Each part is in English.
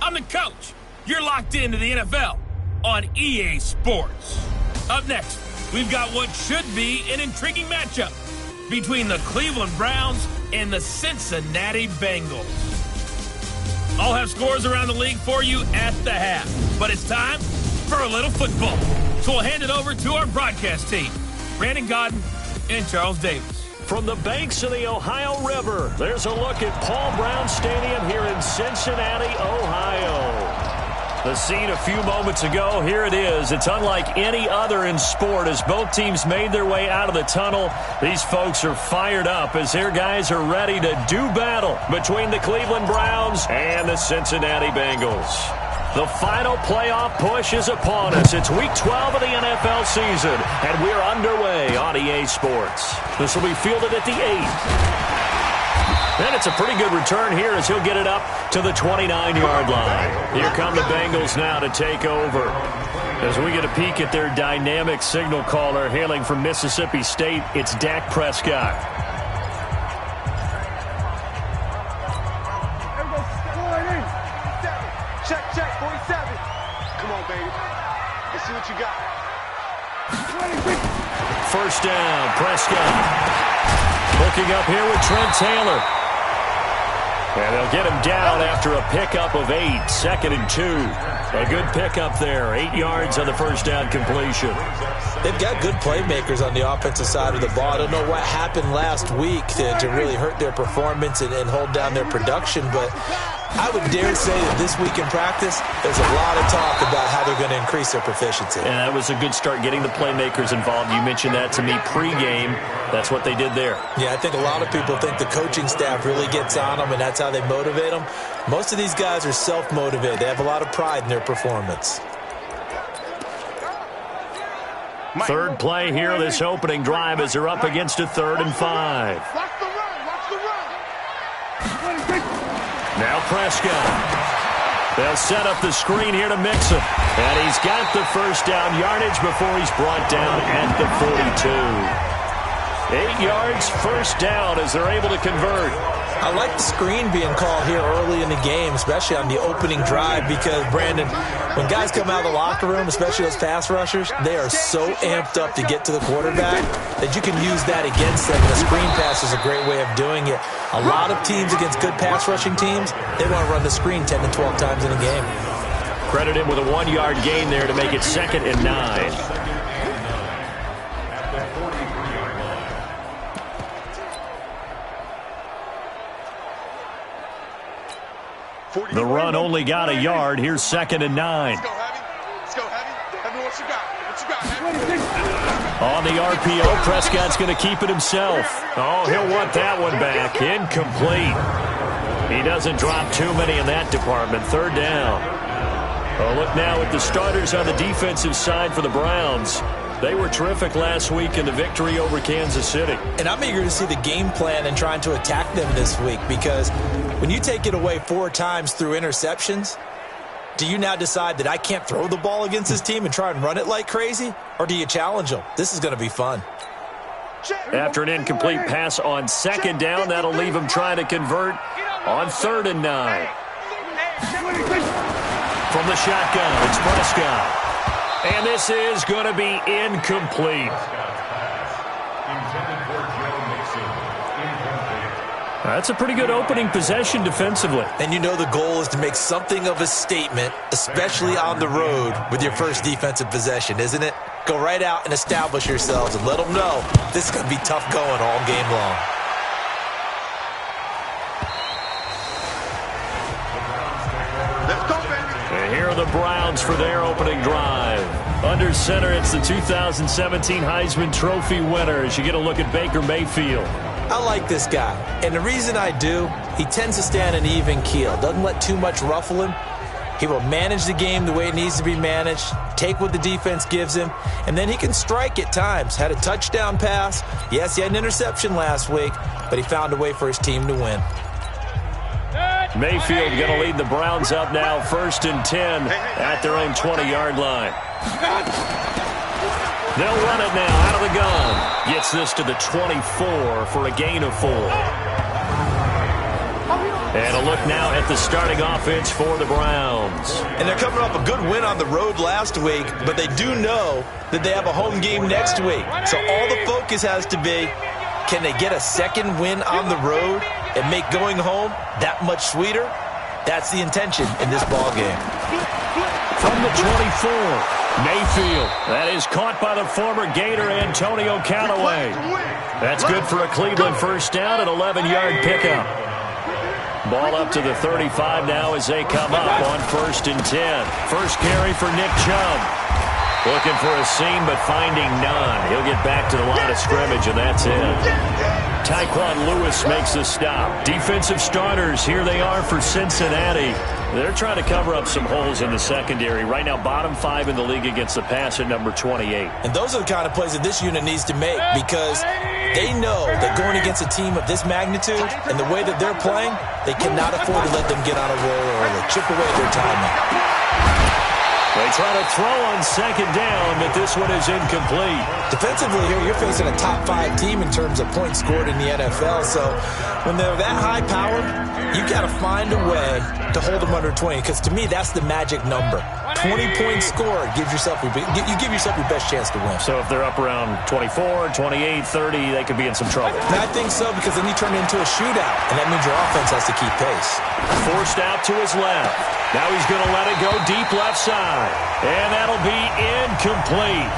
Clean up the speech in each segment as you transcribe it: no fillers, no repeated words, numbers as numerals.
I'm the coach. You're locked into the NFL on EA Sports. Up next, we've got what should be an intriguing matchup between the Cleveland Browns and the Cincinnati Bengals. I'll have scores around the league for you at the half, but it's time for a little football. So we'll hand it over to our broadcast team, Brandon Godden and Charles Davis. From the banks of the Ohio River, there's a look at Paul Brown Stadium here in Cincinnati, Ohio. The scene a few moments ago, here it is. It's unlike any other in sport as both teams made their way out of the tunnel. These folks are fired up as their guys are ready to do battle between the Cleveland Browns and the Cincinnati Bengals. The final playoff push is upon us. It's Week 12 of the NFL season, and we're underway on EA Sports. This will be fielded at the 8. And it's a pretty good return here as he'll get it up to the 29-yard line. Here come the Bengals now to take over. As we get a peek at their dynamic signal caller hailing from Mississippi State, it's Dak Prescott. Check, 47. Come on, baby. Let's see what you got. First down, Prescott. Hooking up here with Trent Taylor. And they'll get him down after a pickup of 8, 2nd and 2. A good pickup there, 8 yards on the first down completion. They've got good playmakers on the offensive side of the ball. I don't know what happened last week to really hurt their performance and hold down their production, but I would dare say that this week in practice, there's a lot of talk about how they're going to increase their proficiency. And that was a good start getting the playmakers involved. You mentioned that to me pregame. That's what they did there. Yeah, I think a lot of people think the coaching staff really gets on them, and that's how they motivate them. Most of these guys are self-motivated. They have a lot of pride in their performance. Third play here, this opening drive, as they're up against a 3rd and 5. Watch the run. Now Prescott. They'll set up the screen here to mix him. And he's got the first down yardage before he's brought down at the 42. 8 yards, first down as they're able to convert. I like the screen being called here early in the game, especially on the opening drive, because, Brandon, when guys come out of the locker room, especially those pass rushers, they are so amped up to get to the quarterback that you can use that against them. The screen pass is a great way of doing it. A lot of teams against good pass rushing teams, they want to run the screen 10 to 12 times in a game. Credit him with a 1-yard gain there to make it 2nd and 9. The run only got a yard. Here's 2nd and 9. Let's go, Heavy. Heavy, what you got, Heavy? On the RPO, Prescott's going to keep it himself. Oh, he'll want that one back. Incomplete. He doesn't drop too many in that department. 3rd down. Oh, look now at the starters on the defensive side for the Browns. They were terrific last week in the victory over Kansas City. And I'm eager to see the game plan and trying to attack them this week, because when you take it away 4 times through interceptions, do you now decide that I can't throw the ball against this team and try and run it like crazy? Or do you challenge them? This is going to be fun. After an incomplete pass on 2nd down, that'll leave him trying to convert on 3rd and 9. From the shotgun, it's Prescott. And this is going to be incomplete. That's a pretty good opening possession defensively. And you know the goal is to make something of a statement, especially on the road with your first defensive possession, isn't it? Go right out and establish yourselves and let them know this is going to be tough going all game long. And here are the Browns for their opening drive. Under center, it's the 2017 Heisman Trophy winner as you get a look at Baker Mayfield. I like this guy, and the reason I do, he tends to stay on an even keel. Doesn't let too much ruffle him. He will manage the game the way it needs to be managed, take what the defense gives him, and then he can strike at times. Had a touchdown pass. Yes, he had an interception last week, but he found a way for his team to win. Mayfield going to lead the Browns up now, 1st and 10 at their own 20-yard line. They'll run it now out of the gun. Gets this to the 24 for a gain of 4. And a look now at the starting offense for the Browns. And they're coming off a good win on the road last week, but they do know that they have a home game next week. So all the focus has to be, can they get a second win on the road and make going home that much sweeter? That's the intention in this ball game. From the 24, Mayfield. That is caught by the former Gator Antonio Callaway. That's good for a Cleveland first down, an 11-yard pickup. Ball up to the 35 now as they come up on 1st and 10. First carry for Nick Chubb. Looking for a seam, but finding none. He'll get back to the line of scrimmage, and that's it. Tyquan Lewis makes the stop. Defensive starters, here they are for Cincinnati. They're trying to cover up some holes in the secondary. Right now, bottom 5 in the league against the pass at number 28. And those are the kind of plays that this unit needs to make, because they know that going against a team of this magnitude and the way that they're playing, they cannot afford to let them get on a roll early. Chip away their timing. They try to throw on 2nd down, but this one is incomplete. Defensively here, you're facing a top 5 team in terms of points scored in the NFL. So when they're that high powered, you got to find a way to hold them under 20. Because to me, that's the magic number. 20 points scored gives yourself you give yourself your best chance to win. So if they're up around 24, 28, 30, they could be in some trouble. And I think so, because then you turn it into a shootout, and that means your offense has to keep pace. Forced out to his left. Now he's going to let it go deep left side. And that'll be incomplete.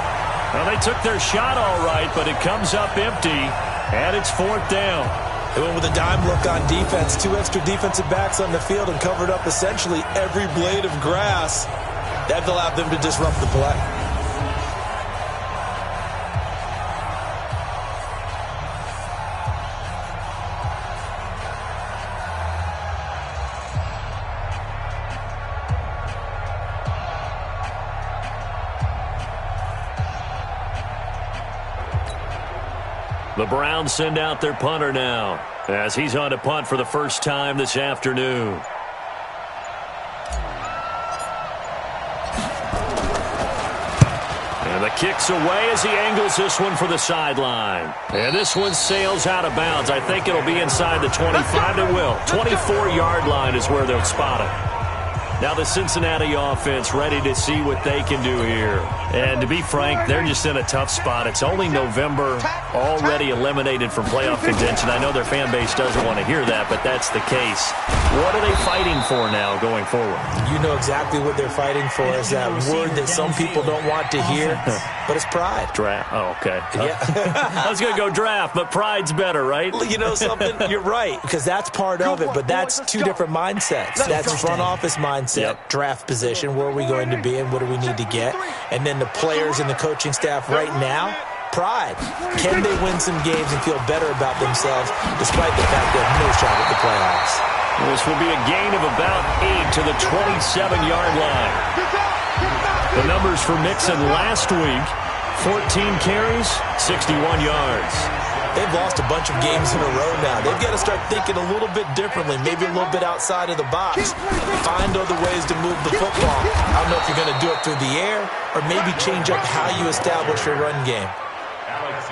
Well, they took their shot all right, but it comes up empty, and it's 4th down. They went with a dime look on defense. 2 extra defensive backs on the field and covered up essentially every blade of grass. That allowed them to disrupt the play. The Browns send out their punter now, as he's on to punt for the first time this afternoon. And the kick's away as he angles this one for the sideline. And this one sails out of bounds. I think it'll be inside the 25. It will. 24-yard line is where they'll spot it. Now the Cincinnati offense ready to see what they can do here. And to be frank, they're just in a tough spot. It's only November, already eliminated from playoff contention. I know their fan base doesn't want to hear that, but that's the case. What are they fighting for now going forward? You know exactly what they're fighting for. Is that word that some people don't want to hear, but it's pride. Draft. Oh, okay. Yeah. I was going to go draft, but pride's better, right? You know something? You're right, because that's part of it, but that's 2 different mindsets. That's front office mindset, draft position, where are we going to be and what do we need to get? And then the players and the coaching staff right now, pride. Can they win some games and feel better about themselves despite the fact they have no shot at the playoffs? This will be a gain of about 8 to the 27-yard line. The numbers for Mixon last week, 14 carries, 61 yards. They've lost a bunch of games in a row now. They've got to start thinking a little bit differently, maybe a little bit outside of the box. Find other ways to move the football. I don't know if you're going to do it through the air or maybe change up how you establish your run game.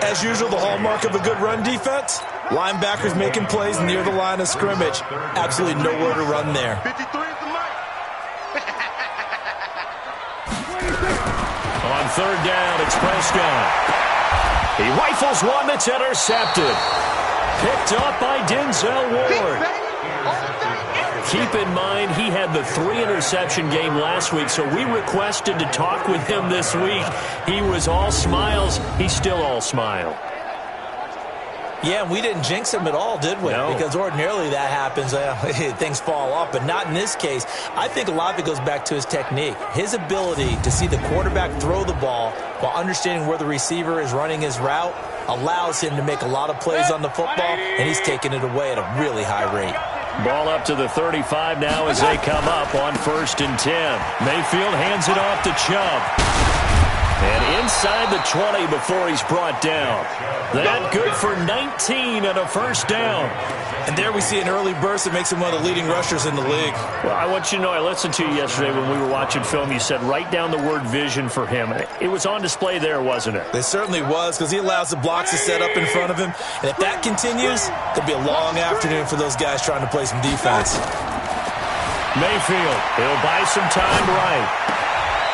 As usual, the hallmark of a good run defense, linebackers making plays near the line of scrimmage. Absolutely nowhere to run there. On 3rd down, it's Prescott. He rifles one that's intercepted. Picked up by Denzel Ward. Keep in mind, he had the 3-interception game last week, so we requested to talk with him this week. He was all smiles. He's still all smile. Yeah, and we didn't jinx him at all, did we? No. Because ordinarily that happens. Things fall off, but not in this case. I think a lot of it goes back to his technique. His ability to see the quarterback throw the ball while understanding where the receiver is running his route allows him to make a lot of plays on the football, and he's taking it away at a really high rate. Ball up to the 35 now as they come up on 1st and 10. Mayfield hands it off to Chubb. And inside the 20 before he's brought down. That good for 19 and a first down. And there we see an early burst that makes him one of the leading rushers in the league. Well, I want you to know, I listened to you yesterday when we were watching film. You said write down the word vision for him. It was on display there, wasn't it? It certainly was, because he allows the blocks to set up in front of him. And if that continues, there'll be a long afternoon for those guys trying to play some defense. Mayfield, he'll buy some time right.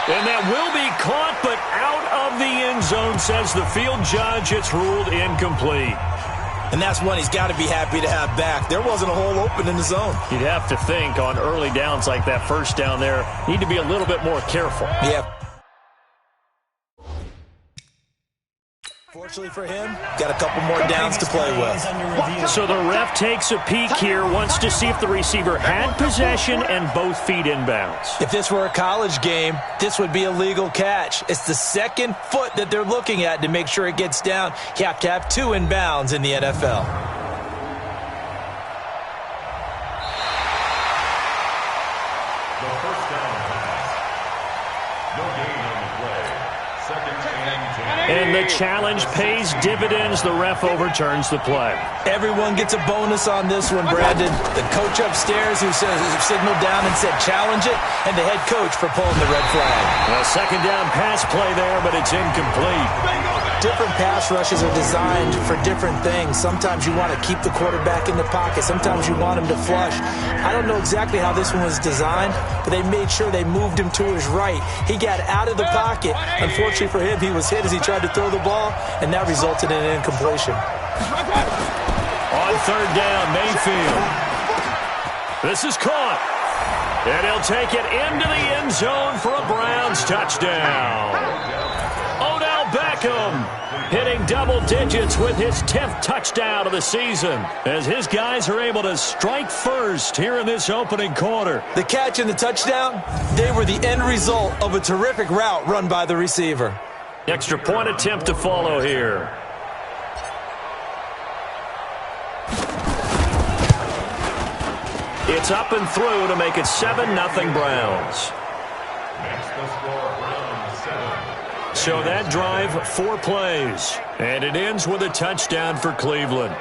And that will be caught, but out of the end zone, says the field judge. It's ruled incomplete. And that's one he's got to be happy to have back. There wasn't a hole open in the zone. You'd have to think on early downs like that first down there, need to be a little bit more careful. Yeah. Fortunately for him, got a couple more downs to play with. So the ref takes a peek here, wants to see if the receiver had possession and both feet inbounds. If this were a college game, this would be a legal catch. It's the second foot that they're looking at to make sure it gets down. You have to have two inbounds in the NFL. And the challenge pays dividends. The ref overturns the play. Everyone gets a bonus on this one, Brandon. The coach upstairs who signaled down and said challenge it, and the head coach for pulling the red flag. A second down pass play there, but it's incomplete. Different pass rushes are designed for different things. Sometimes you want to keep the quarterback in the pocket. Sometimes you want him to flush. I don't know exactly how this one was designed, but they made sure they moved him to his right. He got out of the pocket. Unfortunately for him, he was hit as he tried to throw the ball, and that resulted in an incompletion. On third down, Mayfield. This is caught. And he'll take it into the end zone for a Browns touchdown. Odell Beckham hitting double digits with his 10th touchdown of the season as his guys are able to strike first here in this opening quarter. The catch and the touchdown, they were the end result of a terrific route run by the receiver. Extra point attempt to follow here. It's up and through to make it 7-0 Browns. So that drive, 4 plays. And it ends with a touchdown for Cleveland.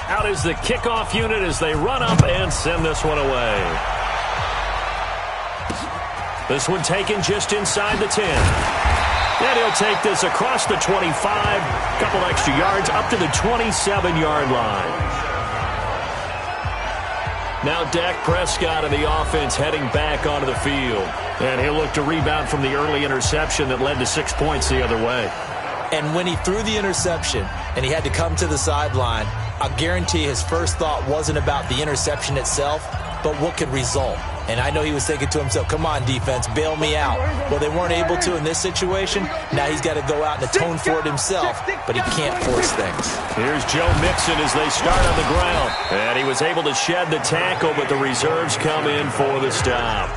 Out is the kickoff unit as they run up and send this one away. This one taken just inside the 10. And he'll take this across the 25, couple extra yards up to the 27-yard line. Now Dak Prescott and the offense heading back onto the field. And he'll look to rebound from the early interception that led to 6 points the other way. And when he threw the interception and he had to come to the sideline, I'll guarantee his first thought wasn't about the interception itself, but what could result. And I know he was thinking to himself, come on, defense, bail me out. Well, they weren't able to in this situation. Now he's got to go out and atone for it himself, but he can't force things. Here's Joe Mixon as they start on the ground. And he was able to shed the tackle, but the reserves come in for the stop.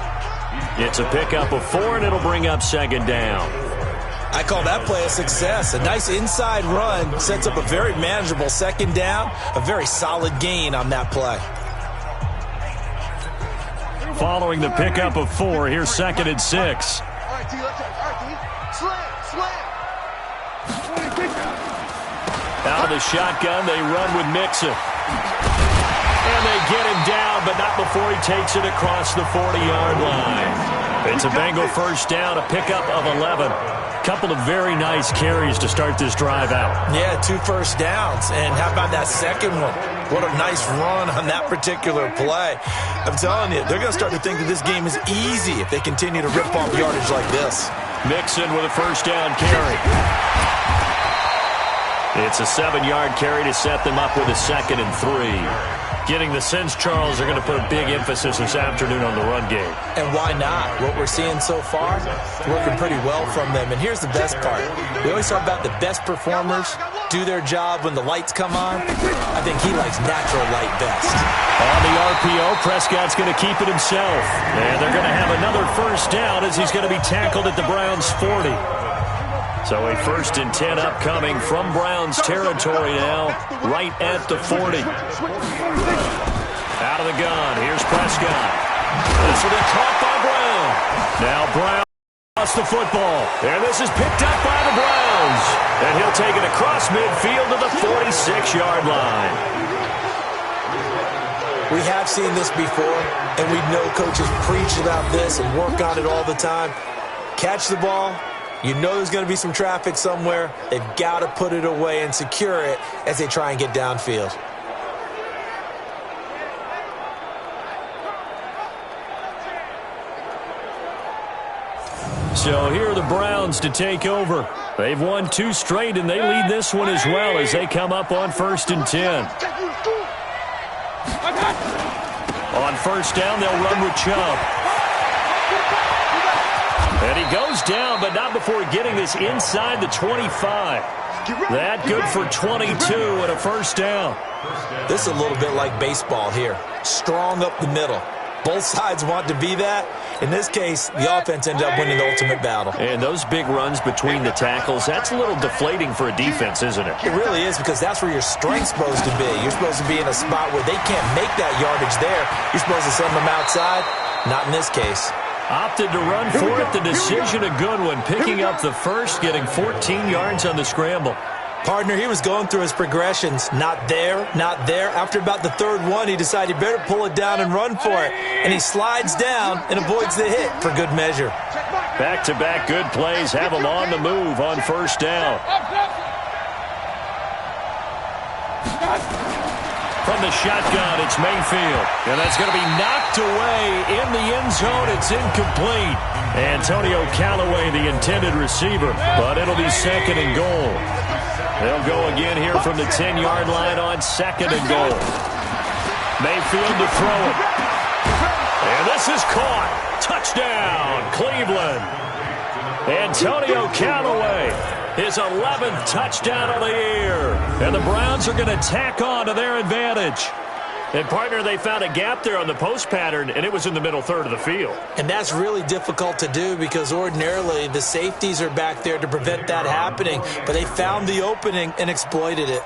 It's a pickup of 4, and it'll bring up second down. I call that play a success. A nice inside run sets up a very manageable second down, a very solid gain on that play. Following the pickup of 4, here's 2nd and 6. All right, D, let's go. All right, D. Slam. Out of the shotgun, they run with Mixon. And they get him down, but not before he takes it across the 40-yard line. It's a Bengal first down, a pickup of 11. Couple of very nice carries to start this drive out. Yeah, 2 first downs. And how about that second one? What a nice run on that particular play. I'm telling you, they're going to start to think that this game is easy if they continue to rip off yardage like this. Mixon with a first down carry. It's a 7-yard carry to set them up with a 2nd and 3. Getting the sense, Charles, are going to put a big emphasis this afternoon on the run game. And why not? What we're seeing so far, working pretty well from them. And here's the best part. We always talk about the best performers do their job when the lights come on. I think he likes natural light best. On the RPO, Prescott's going to keep it himself. And they're going to have another first down as he's going to be tackled at the Browns' 40. So a 1st and 10 upcoming from Browns territory now, right at the 40. Out of the gun. Here's Prescott. This will be caught by Brown. Now Brown lost the football. And this is picked up by the Browns. And he'll take it across midfield to the 46-yard line. We have seen this before, and we know coaches preach about this and work on it all the time. Catch the ball. You know there's going to be some traffic somewhere. They've got to put it away and secure it as they try and get downfield. So here are the Browns to take over. They've won 2 straight, and they lead this one as well as they come up on 1st and 10. On 1st down, they'll run with Chubb. And he goes down, but not before getting this inside the 25. That good for 22 and a 1st down. This is a little bit like baseball here. Strong up the middle. Both sides want to be that. In this case, the offense ended up winning the ultimate battle. And those big runs between the tackles, that's a little deflating for a defense, isn't it? It really is, because that's where your strength's supposed to be. You're supposed to be in a spot where they can't make that yardage there. You're supposed to send them outside. Not in this case. Opted to run for it. The decision a good one. Picking up the first, getting 14 yards on the scramble. Partner, he was going through his progressions. Not there, not there. After about the 3rd one, he decided he better pull it down and run for it. And he slides down and avoids the hit for good measure. Back-to-back good plays have him on the move on 1st down. From the shotgun, it's Mayfield. And that's going to be knocked away in the end zone. It's incomplete. Antonio Callaway, the intended receiver, but it'll be 2nd and goal. They'll go again here from the 10-yard line on 2nd and goal. Mayfield to throw it. And this is caught. Touchdown, Cleveland. Antonio Callaway, his 11th touchdown of the year. And the Browns are going to tack on to their advantage. And, partner, they found a gap there on the post pattern, and it was in the middle 3rd of the field. And that's really difficult to do because ordinarily the safeties are back there to prevent that happening. But they found the opening and exploited it.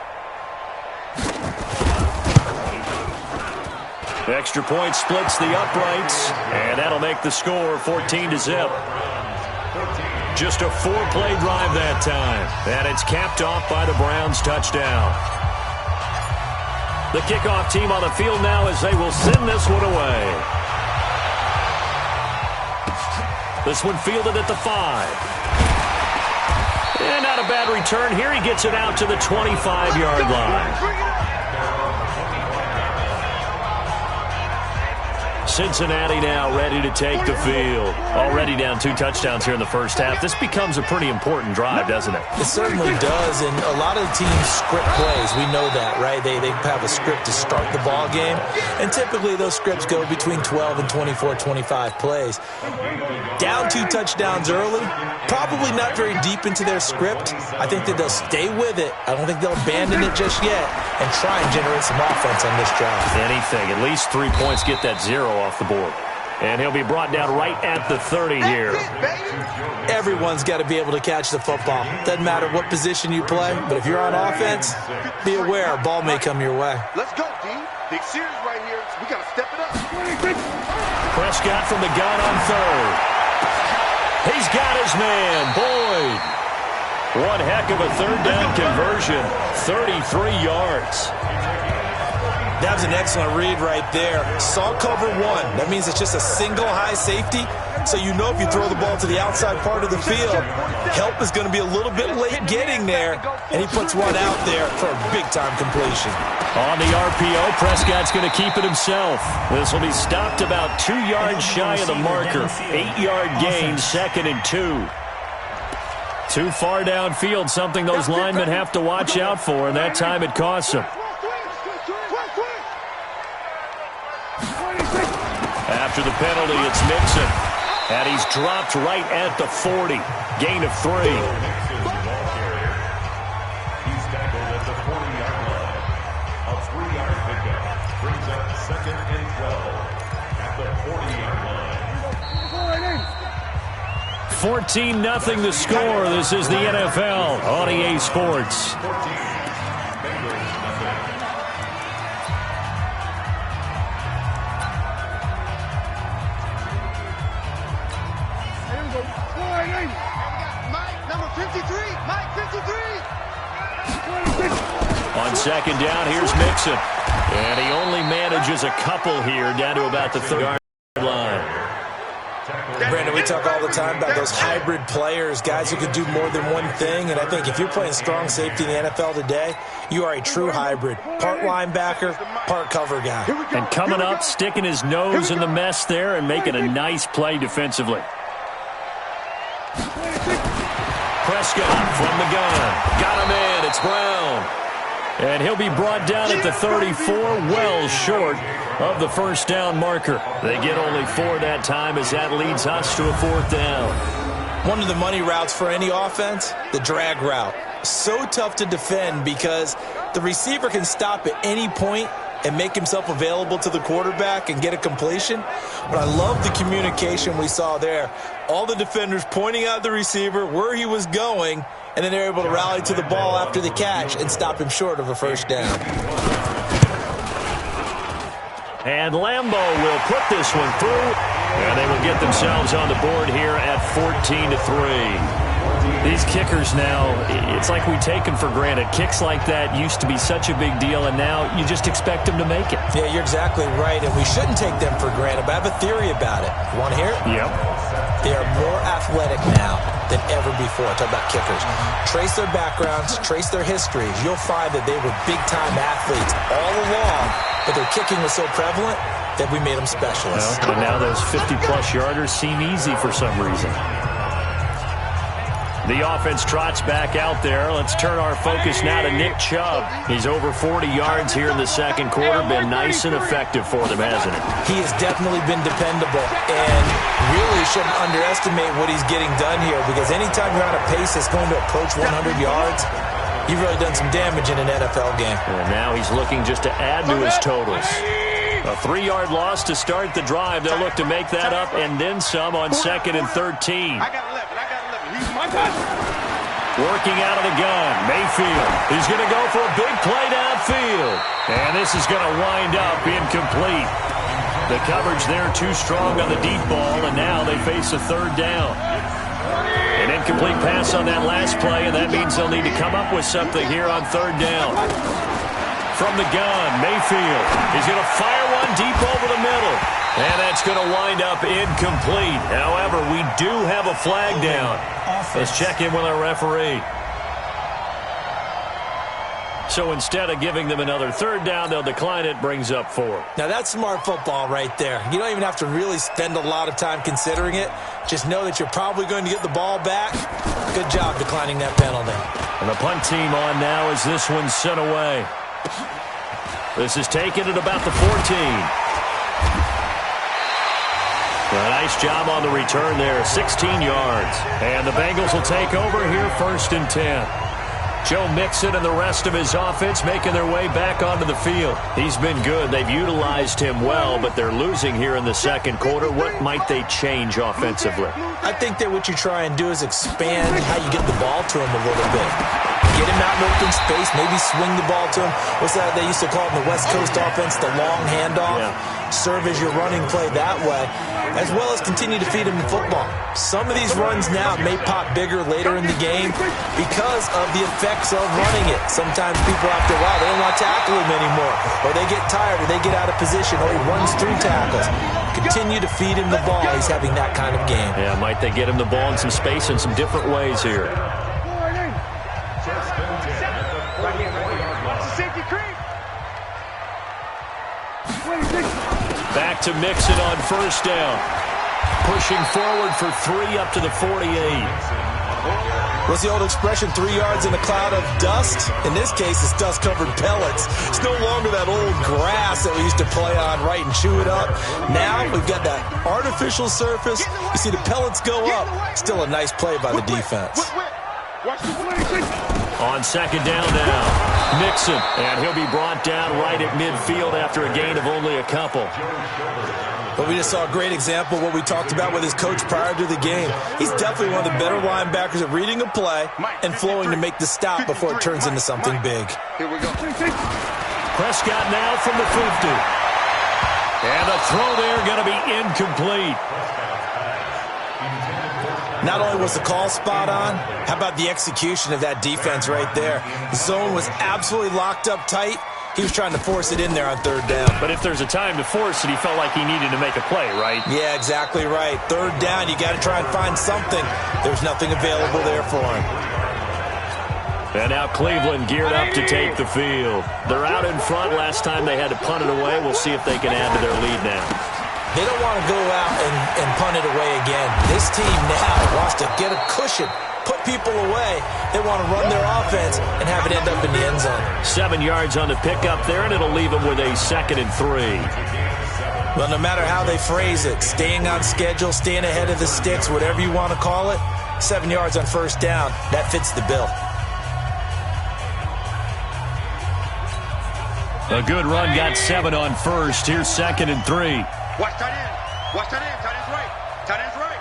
The extra point splits the uprights, and that'll make the score 14-0. Just a 4-play drive that time. And it's capped off by the Browns' touchdown. The kickoff team on the field now as they will send this one away. This one fielded at the 5. And not a bad return here. He gets it out to the 25-yard line. Cincinnati now ready to take the field. Already down 2 touchdowns here in the first half. This becomes a pretty important drive, doesn't it? It certainly does, and a lot of the teams script plays. We know that, right? They have a script to start the ball game, and typically those scripts go between 12 and 24, 25 plays. Down 2 touchdowns early, probably not very deep into their script. I think that they'll stay with it. I don't think they'll abandon it just yet and try and generate some offense on this drive. Anything, at least 3 points, get that 0 off the board. And he'll be brought down right at the 30 here. Everyone's got to be able to catch the football. Doesn't matter what position you play, but if you're on offense, be aware a ball may come your way. Let's go, D. Big series right here. We got to step it up. Prescott from the gun on 3rd. He's got his man, Boyd. One heck of a 3rd down conversion, 33 yards. That was an excellent read right there. Saw cover 1. That means it's just a single high safety. So you know if you throw the ball to the outside part of the field, help is going to be a little bit late getting there. And he puts one out there for a big-time completion. On the RPO, Prescott's going to keep it himself. This will be stopped about 2 yards shy of the marker. 8-yard gain, 2nd and 2. Too far downfield, something those linemen have to watch out for, and that time it costs them. After the penalty, it's Mixon. And he's dropped right at the 40. Gain of 3. He's tackled at the 40-yard line. A 3-yard pickup brings up 2nd and 12 at the 40-yard line. 14-0 the score. This is the NFL on EA Sports. Mike, number 53. Mike, 53. On second down, here's Mixon. And he only manages a couple here down to about the 30-yard line. Brandon, we talk all the time about those hybrid players, guys who can do more than one thing. And I think if you're playing strong safety in the NFL today, you are a true hybrid. Part linebacker, part cover guy. And coming up, sticking his nose in the mess there and making a nice play defensively. Prescott from the gun. Got him in. It's Brown. And he'll be brought down at the 34, well short of the first down marker. They get only 4 that time as that leads us to a 4th down. One of the money routes for any offense, the drag route. So tough to defend because the receiver can stop at any point and make himself available to the quarterback and get a completion. But I love the communication we saw there. All the defenders pointing out the receiver, where he was going, and then they're able to rally to the ball after the catch and stop him short of a first down. And Lambeau will put this one through, and they will get themselves on the board here at 14-3. These kickers now, it's like we take them for granted. Kicks like that used to be such a big deal, and now you just expect them to make it. Yeah, you're exactly right, and we shouldn't take them for granted, but I have a theory about it. You want to hear it? Yep. They are more athletic now than ever before. Talk about kickers. Trace their backgrounds, trace their histories. You'll find that they were big-time athletes all along, but their kicking was so prevalent that we made them specialists. Well, and now those 50-plus yarders seem easy for some reason. The offense trots back out there. Let's turn our focus now to Nick Chubb. He's over 40 yards here in the second quarter. Been nice and effective for them, hasn't it? He has definitely been dependable, and really shouldn't underestimate what he's getting done here, because anytime you're on a pace that's going to approach 100 yards, you've really done some damage in an NFL game. And now he's looking just to add to his totals. A 3-yard loss to start the drive. They'll look to make that up and then some on 2nd and 13. I got 11. He's my guy. Working out of the gun, Mayfield. He's going to go for a big play downfield. And this is going to wind up incomplete. The coverage there too strong on the deep ball, and now they face a 3rd down. An incomplete pass on that last play, and that means they'll need to come up with something here on 3rd down. From the gun, Mayfield. He's going to fire one deep over the middle. And that's going to wind up incomplete. However, we do have a flag down. Let's check in with our referee. So instead of giving them another 3rd down, they'll decline it, brings up 4. Now that's smart football right there. You don't even have to really spend a lot of time considering it. Just know that you're probably going to get the ball back. Good job declining that penalty. And the punt team on now as this one's sent away. This is taken at about the 14. A nice job on the return there, 16 yards. And the Bengals will take over here 1st and 10. Joe Mixon and the rest of his offense making their way back onto the field. He's been good. They've utilized him well, but they're losing here in the second quarter. What might they change offensively? I think that what you try and do is expand how you get the ball to him a little bit. Get him out in open space, maybe swing the ball to him. What's that they used to call it in the West Coast offense, the long handoff? Yeah. Serve as your running play that way, as well as continue to feed him the football. Some of these runs now may pop bigger later in the game because of the effects of running it. Sometimes people after a while, they don't want to tackle him anymore, or they get tired, or they get out of position, or he runs through tackles. Continue to feed him the ball. He's having that kind of game. Yeah, might they get him the ball in some space in some different ways here. Back to Mixon on 1st down. Pushing forward for 3 up to the 48. What's the old expression, 3 yards in a cloud of dust? In this case, it's dust-covered pellets. It's no longer that old grass that we used to play on, right, and chew it up. Now we've got that artificial surface. You see the pellets go up. Still a nice play by the defense. On 2nd down now. Mixon, and he'll be brought down right at midfield after a gain of only a couple. But we just saw a great example of what we talked about with his coach prior to the game. He's definitely one of the better linebackers at reading a play and flowing to make the stop before it turns into something big. Here we go. Prescott now from the 50. And the throw there going to be incomplete. Not only was the call spot on, how about the execution of that defense right there? The zone was absolutely locked up tight. He was trying to force it in there on third down. But if there's a time to force it, he felt like he needed to make a play, right? Yeah, exactly right. Third down, you got to try and find something. There's nothing available there for him. And now Cleveland geared up to take the field. They're out in front. Last time they had to punt it away. We'll see if they can add to their lead now. They don't want to go out and punt it away again. This team now wants to get a cushion, put people away. They want to run their offense and have it end up in the end zone. 7 yards on the pickup there, and it'll leave them with a 2nd and 3. Well, no matter how they phrase it, staying on schedule, staying ahead of the sticks, whatever you want to call it, 7 yards on first down, that fits the bill. A good run got 7 on first. Here's 2nd and 3. Watch tight end. Watch tight end. Tight end's right. Tight end's right.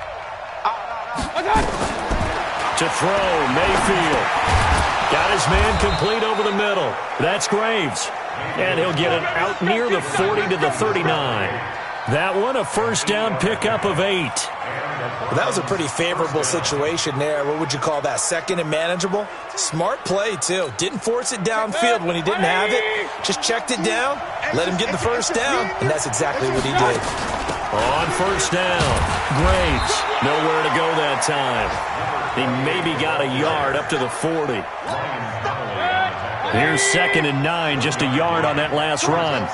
To throw, Mayfield. Got his man complete over the middle. That's Graves. And he'll get it out near the 40 to the 39. That one, a first down pickup of 8. Well, that was a pretty favorable situation there. What would you call that? 2nd and manageable? Smart play, too. Didn't force it downfield when he didn't have it. Just checked it down, let him get the first down, and that's exactly what he did. On first down, Graves. Nowhere to go that time. He maybe got a yard up to the 40. Here's 2nd and 9, just a yard on that last run.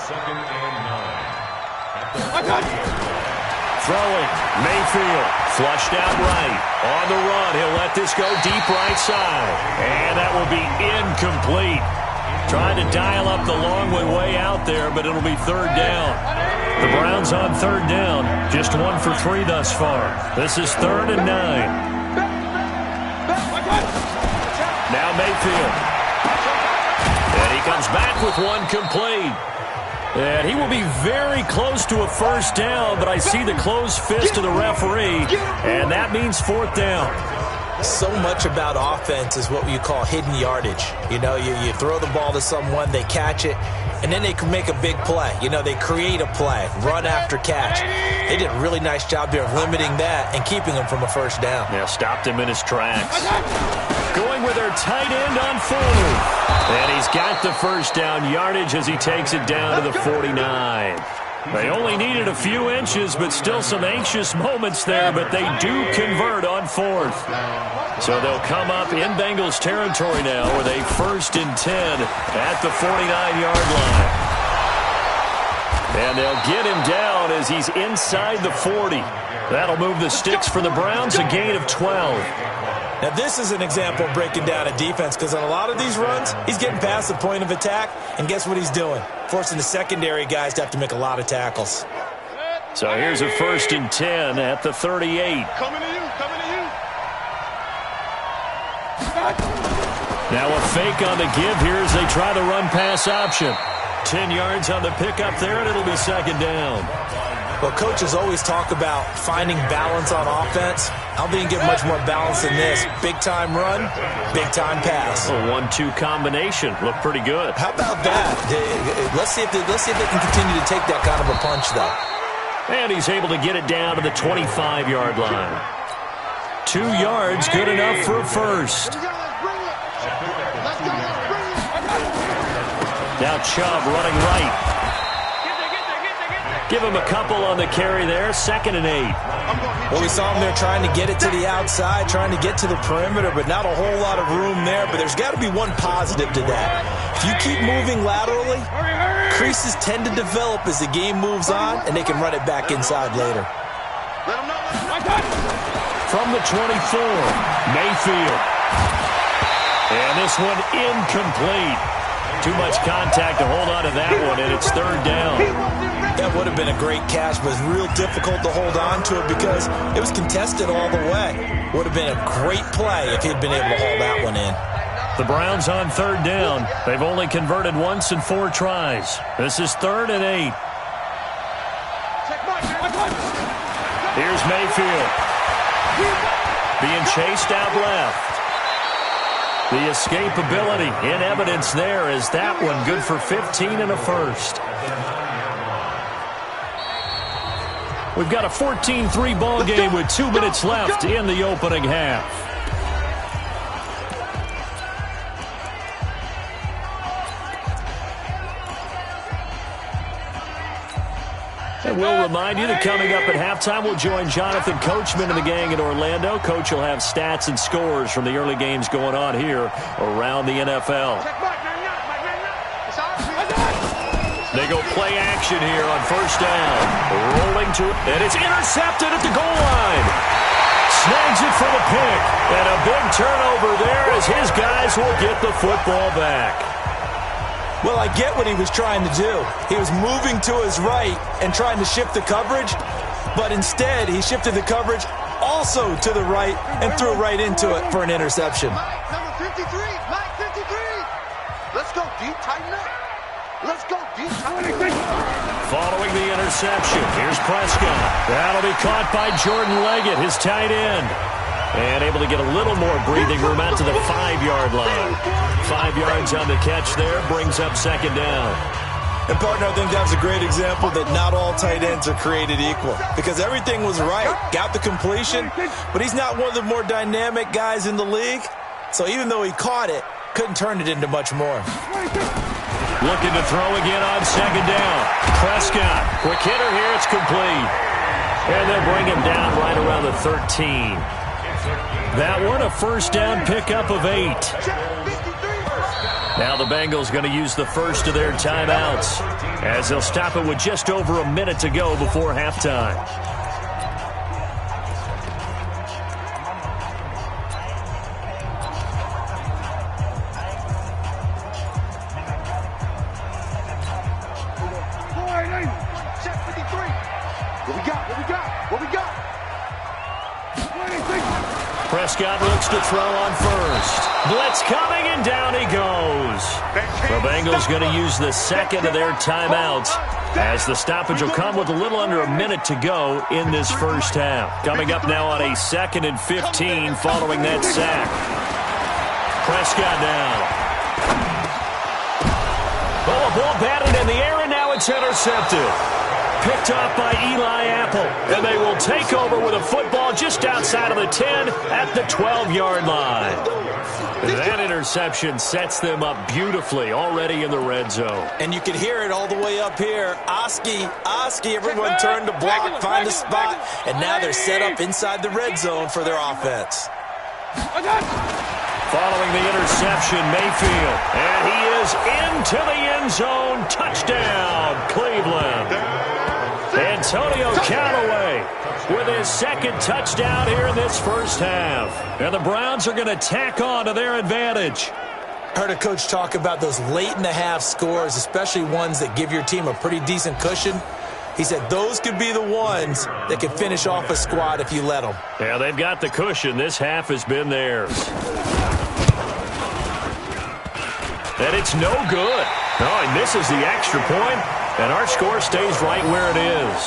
Throwing, Mayfield, flushed out right. On the run, he'll let this go deep right side. And that will be incomplete. Trying to dial up the long way out there, but it'll be 3rd down. The Browns on 3rd down, just 1 for 3 thus far. This is 3rd and 9. Now Mayfield. And he comes back with one complete. And he will be very close to a first down, but I see the closed fist of the referee, and that means 4th down. So much about offense is what you call hidden yardage. You know, you throw the ball to someone, they catch it, and then they can make a big play. You know, they create a play, run after catch. They did a really nice job there of limiting that and keeping him from a first down. Yeah, stopped him in his tracks. Going with their tight end on 4th. And he's got the first down yardage as he takes it down to the 49. They only needed a few inches, but still some anxious moments there, but they do convert on 4th. So they'll come up in Bengals territory now with a 1st and 10 at the 49-yard line. And they'll get him down as he's inside the 40. That'll move the sticks for the Browns, a gain of 12. Now, this is an example of breaking down a defense because on a lot of these runs, he's getting past the point of attack, and guess what he's doing? Forcing the secondary guys to have to make a lot of tackles. So here's a 1st and 10 at the 38. Coming to you. Coming to you. Now a fake on the give here as they try the run-pass option. 10 yards on the pickup there, and it'll be 2nd down. Well, coaches always talk about finding balance on offense. I don't think you get much more balance than this. Big-time run, big-time pass. A 1-2 combination. Looked pretty good. How about that? Let's see if they can continue to take that kind of a punch, though. And he's able to get it down to the 25-yard line. 2 yards, good enough for a first. Now Chubb running right. Give him a couple on the carry there. 2nd and 8. Well, we saw him there trying to get it to the outside, trying to get to the perimeter, but not a whole lot of room there. But there's got to be one positive to that. If you keep moving laterally, creases tend to develop as the game moves on, and they can run it back inside later. From the 24, Mayfield. And this one incomplete. Too much contact to hold on to that one, and it's 3rd down. That would have been a great catch, but it's real difficult to hold on to it because it was contested all the way. Would have been a great play if he'd been able to haul that one in. The Browns on 3rd down. They've only converted once in 4 tries. This is 3rd and 8. Here's Mayfield. Being chased out left. The escapability in evidence there is that one good for 15 and a first. We've got a 14-3 ball game with 2 minutes left in the opening half. And we'll remind you that coming up at halftime, we'll join Jonathan Coachman and the gang in Orlando. Coach will have stats and scores from the early games going on here around the NFL. They go play action here on first down. Rolling to it, and it's intercepted at the goal line. Snags it for the pick. And a big turnover there as his guys will get the football back. Well, I get what he was trying to do. He was moving to his right and trying to shift the coverage, but instead he shifted the coverage also to the right and threw right into it for an interception. Mike, number 53, Mike 53. Let's go deep, tighten up. Let's go deep, tighten up. Following the interception, here's Prescott. That'll be caught by Jordan Leggett, his tight end. And able to get a little more breathing room out to the 5-yard line. 5 yards on the catch there, brings up second down. And, partner, I think that was a great example that not all tight ends are created equal. Because everything was right, got the completion, but he's not one of the more dynamic guys in the league. So even though he caught it, couldn't turn it into much more. Looking to throw again on second down. Prescott, quick hitter here, it's complete. And they'll bring him down right around the 13. That one, a first down pickup of 8. Now the Bengals going to use the first of their timeouts as they'll stop it with just over a minute to go before halftime. Prescott looks to throw on first. Blitz coming, and down he goes. The Bengals going to use the second of their timeouts as the stoppage will come with a little under a minute to go in this first half. Coming up now on a 2nd and 15 following that sack. Prescott now. Oh, a ball batted in the air, and now it's intercepted. Picked off by Eli Apple, and they will take over with a football just outside of the 10 at the 12-yard line. That interception sets them up beautifully already in the red zone. And you can hear it all the way up here. Oski, everyone turned to block, find the spot, and now they're set up inside the red zone for their offense. Following the interception, Mayfield, and he is into the end zone. Touchdown, Cleveland. Antonio Callaway with his second touchdown here in this first half. And the Browns are going to tack on to their advantage. Heard a coach talk about those late-in-the-half scores, especially ones that give your team a pretty decent cushion. He said those could be the ones that could finish off a squad if you let them. Yeah, they've got the cushion. This half has been theirs. And it's no good. No, he misses the extra point, and our score stays right where it is.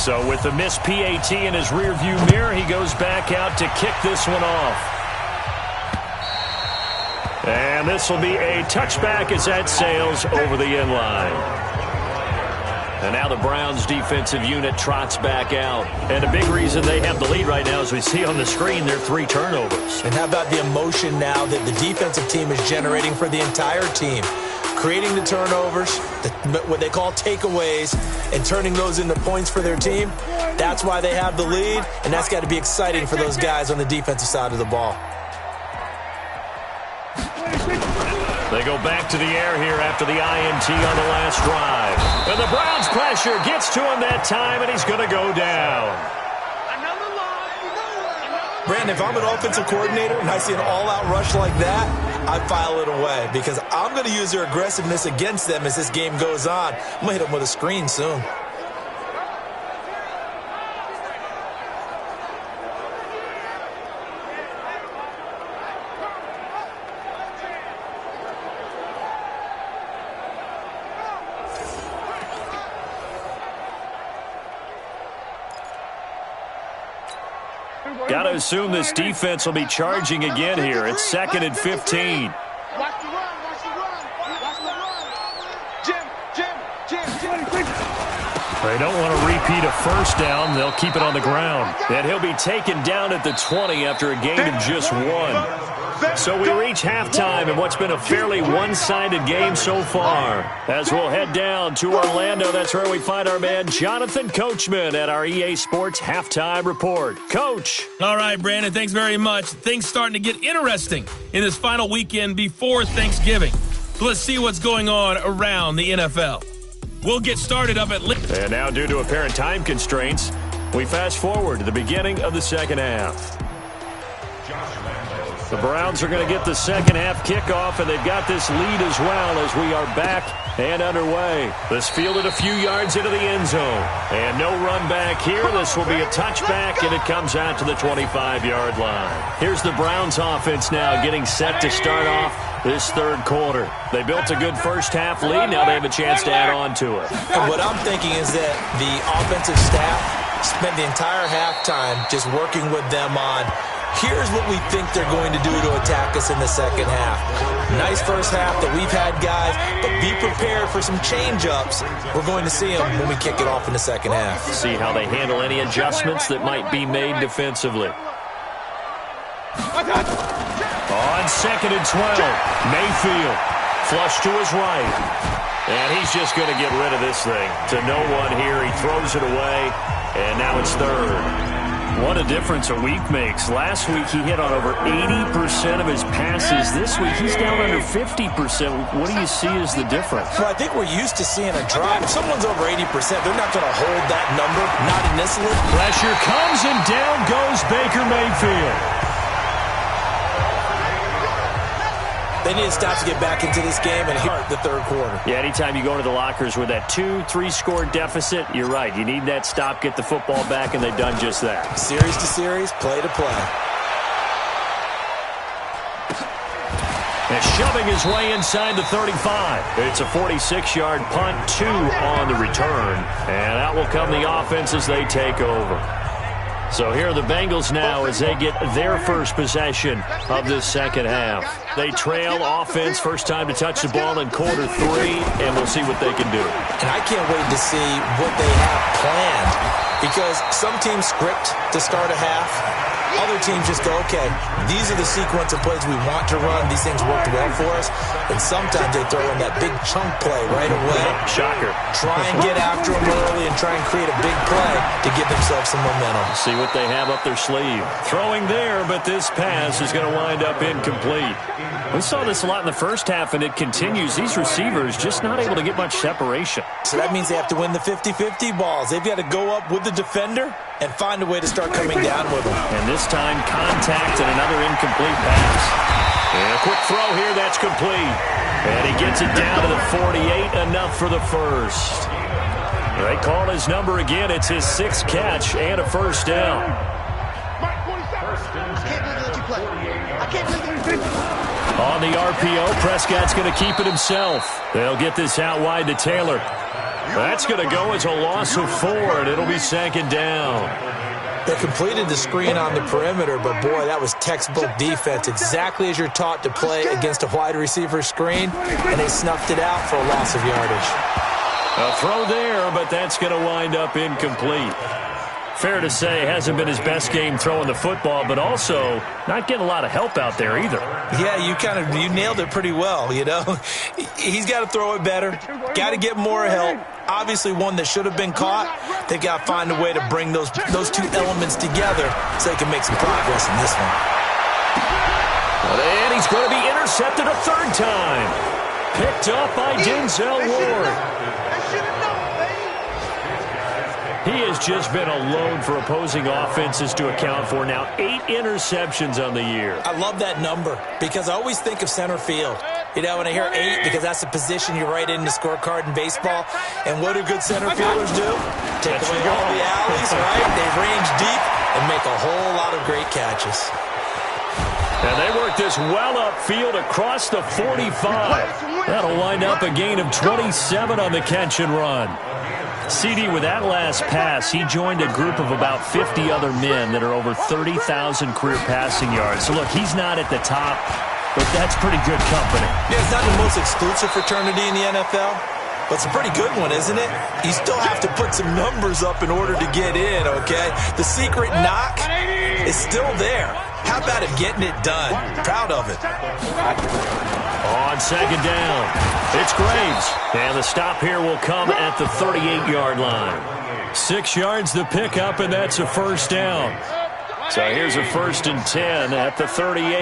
So with the missed PAT in his rearview mirror, he goes back out to kick this one off. And this will be a touchback as that sails over the end line. And now the Browns defensive unit trots back out. And a big reason they have the lead right now, as we see on the screen, they're 3 turnovers. And how about the emotion now that the defensive team is generating for the entire team? Creating the turnovers, what they call takeaways, and turning those into points for their team. That's why they have the lead, and that's got to be exciting for those guys on the defensive side of the ball. They go back to the air here after the INT on the last drive. And the Browns pressure gets to him that time, and he's going to go down. Brandon, if I'm an offensive coordinator and I see an all-out rush like that, I file it away because I'm going to use their aggressiveness against them as this game goes on. I'm going to hit them with a screen soon. Got to assume this defense will be charging again here. It's 2nd and 15. They don't want to repeat a first down. They'll keep it on the ground. And he'll be taken down at the 20 after a gain of just 1. So we reach halftime in what's been a fairly one-sided game so far. As we'll head down to Orlando, that's where we find our man Jonathan Coachman at our EA Sports Halftime Report. Coach. All right, Brandon, thanks very much. Things starting to get interesting in this final weekend before Thanksgiving. So let's see what's going on around the NFL. We'll get started up at... And now, due to apparent time constraints, we fast forward to the beginning of the second half. The Browns are going to get the second half kickoff, and they've got this lead as well as we are back and underway. This fielded a few yards into the end zone. And no run back here. This will be a touchback, and it comes out to the 25-yard line. Here's the Browns offense now getting set to start off this third quarter. They built a good first half lead. Now they have a chance to add on to it. And what I'm thinking is that the offensive staff spent the entire halftime just working with them on here's what we think they're going to do to attack us in the second half. Nice first half that we've had, guys, but be prepared for some change-ups. We're going to see them when we kick it off in the second half. See how they handle any adjustments that might be made defensively. On second and 12, Mayfield flush to his right. And he's just going to get rid of this thing. To no one here. He throws it away, and now it's third. What a difference a week makes. Last week he hit on over 80% of his passes. This week he's down under 50%. What do you see as the difference? Well, I think we're used to seeing a drop. If someone's over 80%, they're not going to hold that number, not in this league. Pressure comes, and down goes Baker Mayfield. They need to stop to get back into this game and hit the third quarter. Yeah, anytime you go to the lockers with that 2-3 score deficit, you're right. You need that stop, get the football back, and they've done just that. Series to series, play to play. And shoving his way inside the 35. It's a 46-yard punt, 2 on the return. And out will come the offense as they take over. So here are the Bengals now as they get their first possession of this second half. They trail offense, first time to touch the ball in quarter 3, and we'll see what they can do. And I can't wait to see what they have planned, because some teams script to start a half. Other teams just go, okay, these are the sequence of plays we want to run. These things worked well for us. And sometimes they throw in that big chunk play right away. Shocker. Try and get after them early and try and create a big play to give themselves some momentum. See what they have up their sleeve. Throwing there, but this pass is going to wind up incomplete. We saw this a lot in the first half, and it continues. These receivers just not able to get much separation. So that means they have to win the 50-50 balls. They've got to go up with the defender and find a way to start coming down with them. And this time, contact and another incomplete pass. And a quick throw here, that's complete. And he gets it down to the 48, enough for the first. They call his number again. It's his 6th catch and a first down. On the RPO, Prescott's going to keep it himself. They'll get this out wide to Taylor. That's going to go as a loss of 4, and it'll be second down. They completed the screen on the perimeter, but boy, that was textbook defense. Exactly as you're taught to play against a wide receiver screen, and they snuffed it out for a loss of yardage. A throw there, but that's going to wind up incomplete. Fair to say, hasn't been his best game throwing the football, but also not getting a lot of help out there either. Yeah, you nailed it pretty well, you know. He's got to throw it better, got to get more help. Obviously one that should have been caught. They've got to find a way to bring those two elements together so they can make some progress in this one. And he's going to be intercepted a third time. Picked up by Denzel Ward. He has just been a load for opposing offenses to account for. Now 8 interceptions on the year. I love that number because I always think of center field. You know, when I hear 8, because that's the position you write in the scorecard in baseball. And what do good center fielders do? Take away all the alleys, right? They range deep and make a whole lot of great catches. And they work this well upfield across the 45. That'll wind up a gain of 27 on the catch and run. CD, with that last pass, he joined a group of about 50 other men that are over 30,000 career passing yards. So, look, he's not at the top, but that's pretty good company. Yeah, it's not the most exclusive fraternity in the NFL, It's a pretty good one, isn't it? You still have to put some numbers up in order to get in, okay? The secret knock is still there. How about him getting it done? Proud of it. On second down, it's Graves. And the stop here will come at the 38-yard line. 6 yards to pick up, and that's a first down. So here's a 1st and 10 at the 38.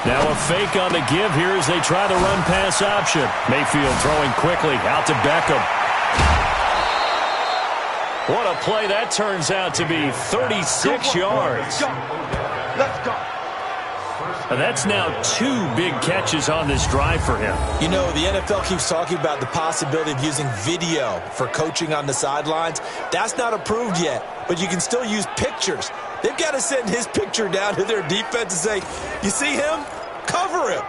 Now a fake on the give here as they try the run-pass option. Mayfield throwing quickly out to Beckham. What a play that turns out to be, 36 yards. Let's go. And that's now 2 big catches on this drive for him. You know, the NFL keeps talking about the possibility of using video for coaching on the sidelines. That's not approved yet, but you can still use pictures. They've got to send his picture down to their defense and say, you see him? Cover him.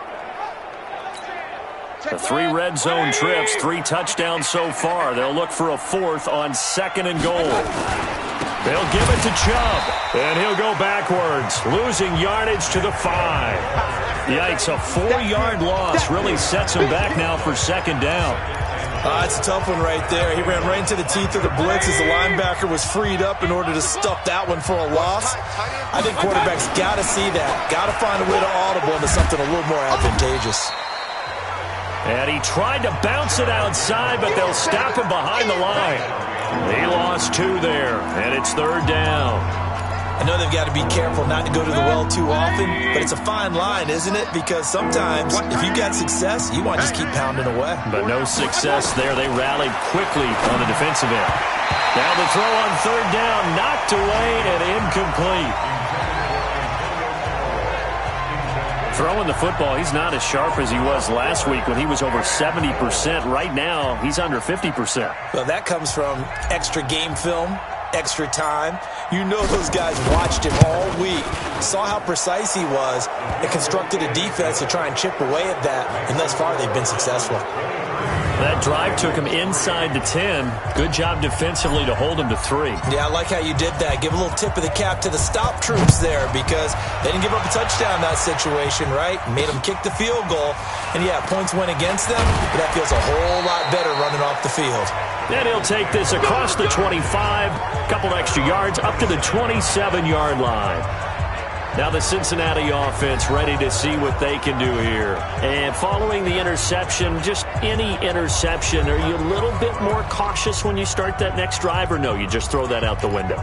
The 3 red zone trips, 3 touchdowns so far. They'll look for a 4th on 2nd and goal. They'll give it to Chubb, and he'll go backwards, losing yardage to the 5. Yikes, a 4-yard loss really sets him back now for 2nd down. It's a tough one right there. He ran right into the teeth of the blitz as the linebacker was freed up in order to stuff that one for a loss. I think quarterbacks got to see that. Got to find a way to audible into something a little more advantageous. And he tried to bounce it outside, but they'll stop him behind the line. He lost 2 there, and it's 3rd down. I know they've got to be careful not to go to the well too often, but it's a fine line, isn't it? Because sometimes if you got success, you want to just keep pounding away. But no success there. They rallied quickly on the defensive end. Now the throw on 3rd down, knocked away and incomplete. Throwing the football, he's not as sharp as he was last week when he was over 70%. Right now, he's under 50%. Well, that comes from extra game film, extra time. You know those guys watched him all week, saw how precise he was, and constructed a defense to try and chip away at that, and thus far they've been successful. That drive took him inside the 10. Good job defensively to hold him to 3. Yeah, I like how you did that. Give a little tip of the cap to the stop troops there because they didn't give up a touchdown in that situation, right? Made them kick the field goal. And, yeah, points went against them, but that feels a whole lot better running off the field. And he'll take this across the 25, a couple extra yards, up to the 27-yard line. Now the Cincinnati offense ready to see what they can do here. And following the interception, just any interception, are you a little bit more cautious when you start that next drive, or no, you just throw that out the window?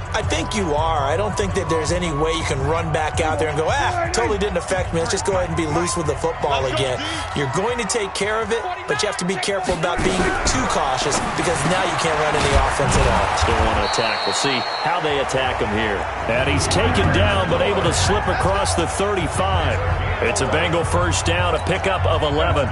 I think you are. I don't think that there's any way you can run back out there and go, totally didn't affect me. Let's just go ahead and be loose with the football again. You're going to take care of it, but you have to be careful about being too cautious because now you can't run any offense at all. Still want to attack. We'll see how they attack him here. And he's taken down, but able to slip across the 35. It's a Bengal 1st down, a pickup of 11.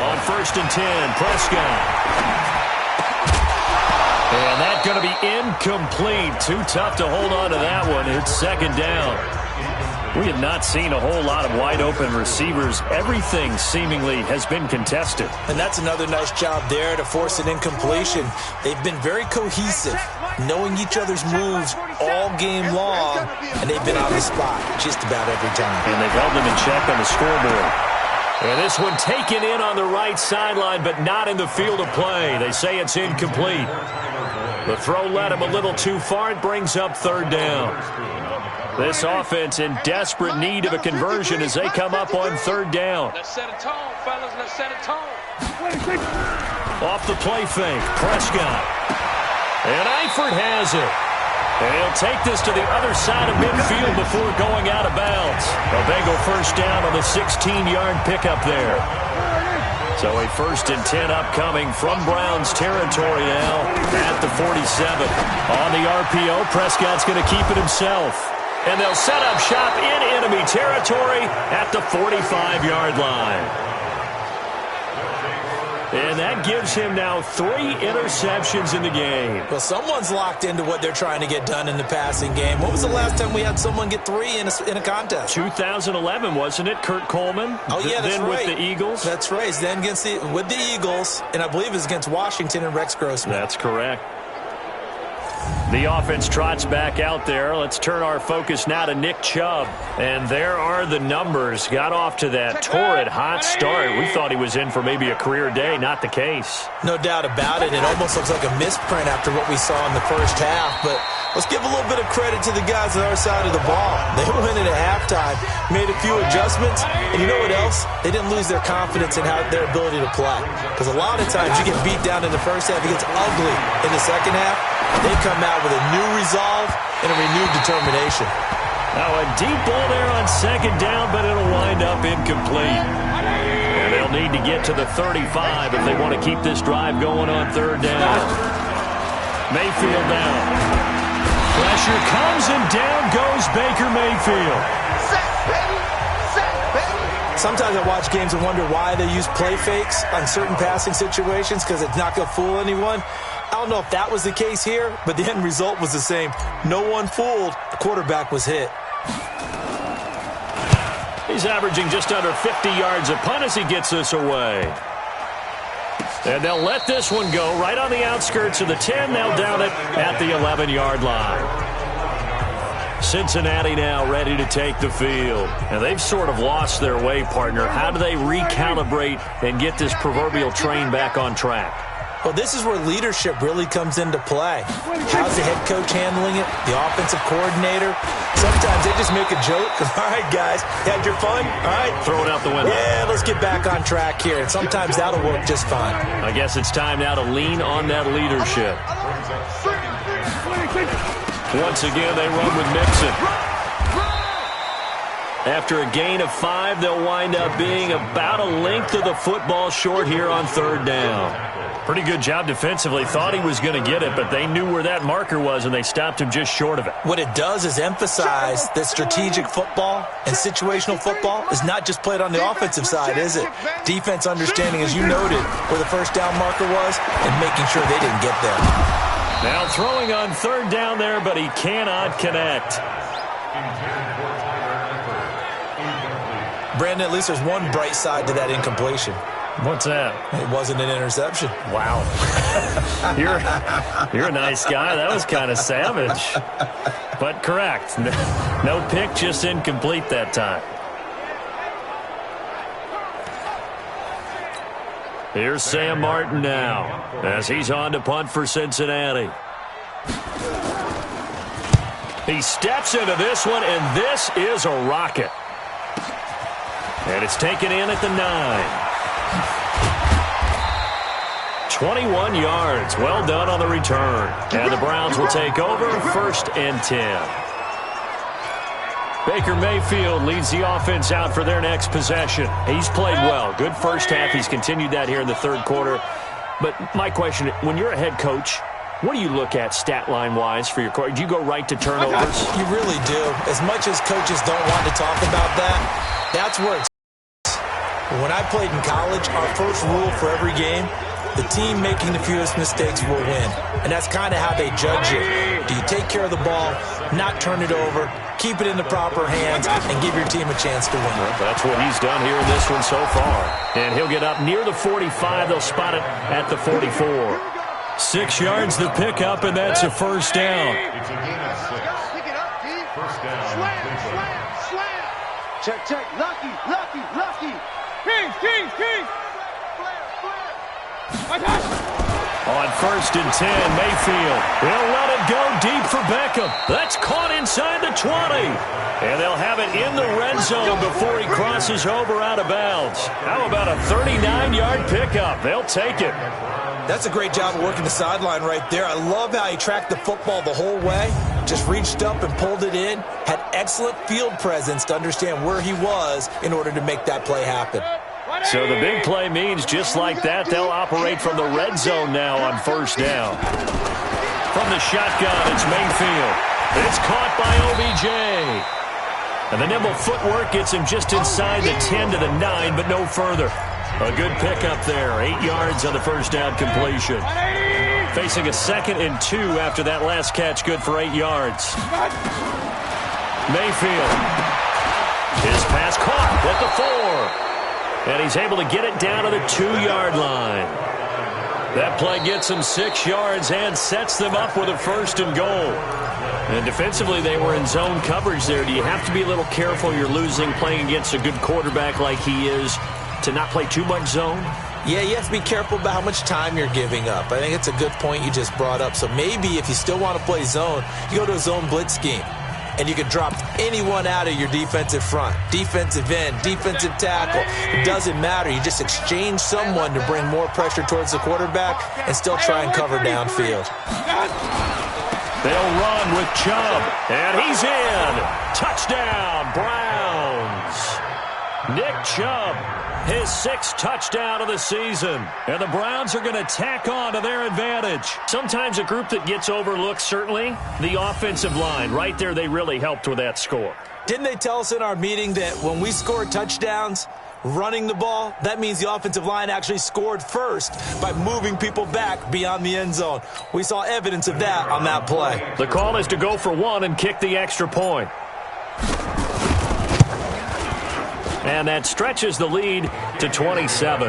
On 1st and 10, Prescott. And that's going to be incomplete. Too tough to hold on to that one. It's 2nd down. We have not seen a whole lot of wide-open receivers. Everything seemingly has been contested. And that's another nice job there to force an incompletion. They've been very cohesive, knowing each other's moves all game long, and they've been on the spot just about every time. And they've held them in check on the scoreboard. And this one taken in on the right sideline, but not in the field of play. They say it's incomplete. The throw led him a little too far. It brings up 3rd down. This offense in desperate need of a conversion as they come up on 3rd down. Let's set a tone, fellas. Let's set a tone. Off the play fake, Prescott. And Eifert has it. And he'll take this to the other side of midfield before going out of bounds. A Bengal 1st down on the 16-yard pickup there. So a 1st and 10 upcoming from Browns territory now at the 47. On the RPO, Prescott's going to keep it himself. And they'll set up shop in enemy territory at the 45-yard line. And that gives him now 3 interceptions in the game. Well, someone's locked into what they're trying to get done in the passing game. When was the last time we had someone get 3 in a contest? 2011, wasn't it? Kurt Coleman? Oh, yeah, that's then right. With the Eagles? That's right. Then with the Eagles, and I believe it was against Washington and Rex Grossman. That's correct. The offense trots back out there. Let's turn our focus now to Nick Chubb. And there are the numbers. Got off to that torrid hot start. We thought he was in for maybe a career day. Not the case. No doubt about it. It almost looks like a misprint after what we saw in the first half. But let's give a little bit of credit to the guys on our side of the ball. They went in at halftime, made a few adjustments. And you know what else? They didn't lose their confidence in their ability to play. Because a lot of times you get beat down in the first half. It gets ugly in the second half. They come out with a new resolve and a renewed determination. Now a deep ball there on second down, but it'll wind up incomplete. And they'll need to get to the 35 if they want to keep this drive going on third down. Mayfield now. Pressure comes and down goes Baker Mayfield. Sometimes I watch games and wonder why they use play fakes on certain passing situations because it's not going to fool anyone. I don't know if that was the case here, but the end result was the same. No one fooled. The quarterback was hit. He's averaging just under 50 yards a punt as he gets this away. And they'll let this one go right on the outskirts of the 10. They'll down it at the 11-yard line. Cincinnati now ready to take the field. And they've sort of lost their way, partner. How do they recalibrate and get this proverbial train back on track? Well, this is where leadership really comes into play. How's the head coach handling it? The offensive coordinator? Sometimes they just make a joke. All right, guys, had your fun? All right. Throw it out the window. Yeah, let's get back on track here. And sometimes that'll work just fine. I guess it's time now to lean on that leadership. Once again, they run with Mixon. After a gain of 5, they'll wind up being about a length of the football short here on third down. Pretty good job defensively. Thought he was going to get it, but they knew where that marker was, and they stopped him just short of it. What it does is emphasize that strategic football and situational football is not just played on the offensive side, is it? Defense understanding, as you noted, where the first down marker was and making sure they didn't get there. Now throwing on third down there, but he cannot connect. Brandon, at least there's one bright side to that incompletion. What's that? It wasn't an interception. Wow. You're a nice guy. That was kind of savage. But correct. No pick, just incomplete that time. Here's Sam Martin now as he's on to punt for Cincinnati. He steps into this one, and this is a rocket. And it's taken in at the 9. 21 yards. Well done on the return. And the Browns will take over 1st and 10. Baker Mayfield leads the offense out for their next possession. He's played well. Good first half. He's continued that here in the third quarter. But my question, when you're a head coach, what do you look at stat line-wise for your coach? Do you go right to turnovers? You really do. As much as coaches don't want to talk about that, that's where it's. When I played in college, our first rule for every game, the team making the fewest mistakes will win. And that's kind of how they judge it. Do you take care of the ball, not turn it over, keep it in the proper hands, and give your team a chance to win? Well, that's what he's done here in this one so far. And he'll get up near the 45. They'll spot it at the 44. 6 yards the pickup, and that's a first down. It's a gain of 6. First down. Slam. Check. Lucky. King. On 1st and 10, Mayfield. They'll let it go deep for Beckham. That's caught inside the 20. And they'll have it in the red zone before he crosses over out of bounds. How about a 39-yard pickup? They'll take it. That's a great job of working the sideline right there. I love how he tracked the football the whole way. Just reached up and pulled it in. Had excellent field presence to understand where he was in order to make that play happen. So the big play means just like that, they'll operate from the red zone now on first down. From the shotgun, it's Mayfield. It's caught by OBJ. And the nimble footwork gets him just inside the 10 to the 9, but no further. A good pickup there. 8 yards on the first down completion. Facing a 2nd and 2 after that last catch, good for 8 yards. Mayfield. His pass caught at the 4. And he's able to get it down to the 2-yard line. That play gets them 6 yards and sets them up with a 1st and goal. And defensively, they were in zone coverage there. Do you have to be a little careful? You're losing playing against a good quarterback like he is to not play too much zone? Yeah, you have to be careful about how much time you're giving up. I think it's a good point you just brought up. So maybe if you still want to play zone, you go to a zone blitz scheme. And you can drop anyone out of your defensive front. Defensive end, defensive tackle. It doesn't matter. You just exchange someone to bring more pressure towards the quarterback and still try and cover downfield. They'll run with Chubb. And he's in. Touchdown, Browns. Nick Chubb, his 6th touchdown of the season. And the Browns are going to tack on to their advantage. Sometimes a group that gets overlooked, certainly, the offensive line. Right there, they really helped with that score. Didn't they tell us in our meeting that when we score touchdowns running the ball, that means the offensive line actually scored first by moving people back beyond the end zone? We saw evidence of that on that play. The call is to go for 1 and kick the extra point. And that stretches the lead to 27.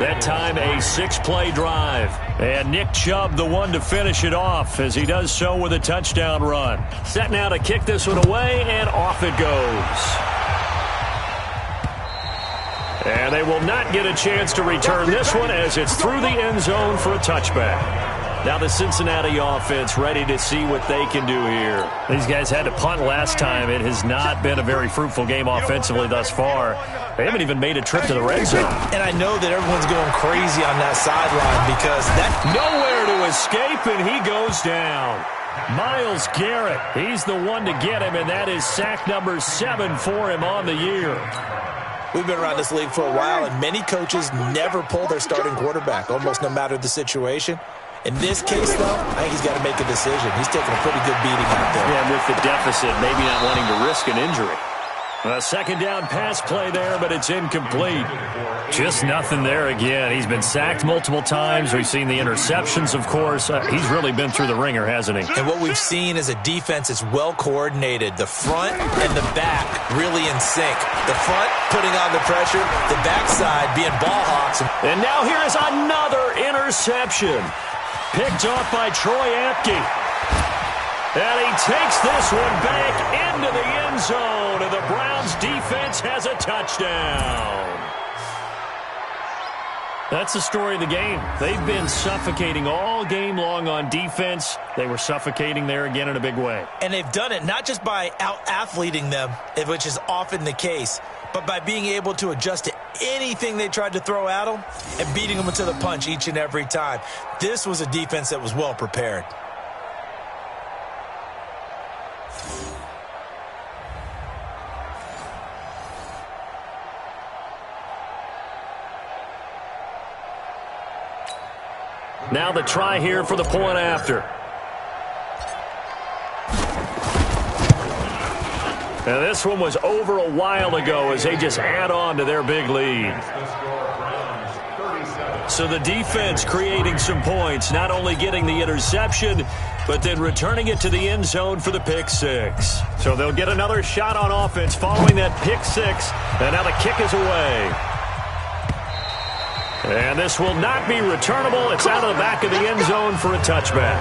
That time, a 6-play drive. And Nick Chubb, the one to finish it off, as he does so with a touchdown run. Set now to kick this one away, and off it goes. And they will not get a chance to return this one as it's through the end zone for a touchback. Now the Cincinnati offense ready to see what they can do here. These guys had to punt last time. It has not been a very fruitful game offensively thus far. They haven't even made a trip to the red zone. And I know that everyone's going crazy on that sideline because that... Nowhere to escape, and he goes down. Myles Garrett, he's the one to get him, and that is sack number 7 for him on the year. We've been around this league for a while, and many coaches never pull their starting quarterback, almost no matter the situation. In this case, though, I think he's got to make a decision. He's taking a pretty good beating out there. Yeah, with the deficit, maybe not wanting to risk an injury. A 2nd down pass play there, but it's incomplete. Just nothing there again. He's been sacked multiple times. We've seen the interceptions, of course. He's really been through the ringer, hasn't he? And what we've seen is a defense that's well coordinated. The front and the back really in sync. The front putting on the pressure, the backside being ball hawks. And now here is another interception. Picked off by Troy Apke. And he takes this one back into the end zone. And the Browns defense has a touchdown. That's the story of the game. They've been suffocating all game long on defense. They were suffocating there again in a big way. And they've done it not just by out-athleting them, which is often the case, but by being able to adjust to anything they tried to throw at them and beating them to the punch each and every time. This was a defense that was well prepared. Now the try here for the point after. And this one was over a while ago as they just add on to their big lead. So the defense creating some points, not only getting the interception, but then returning it to the end zone for the pick 6. So they'll get another shot on offense following that pick 6. And now the kick is away. And this will not be returnable. It's out of the back of the end zone for a touchback.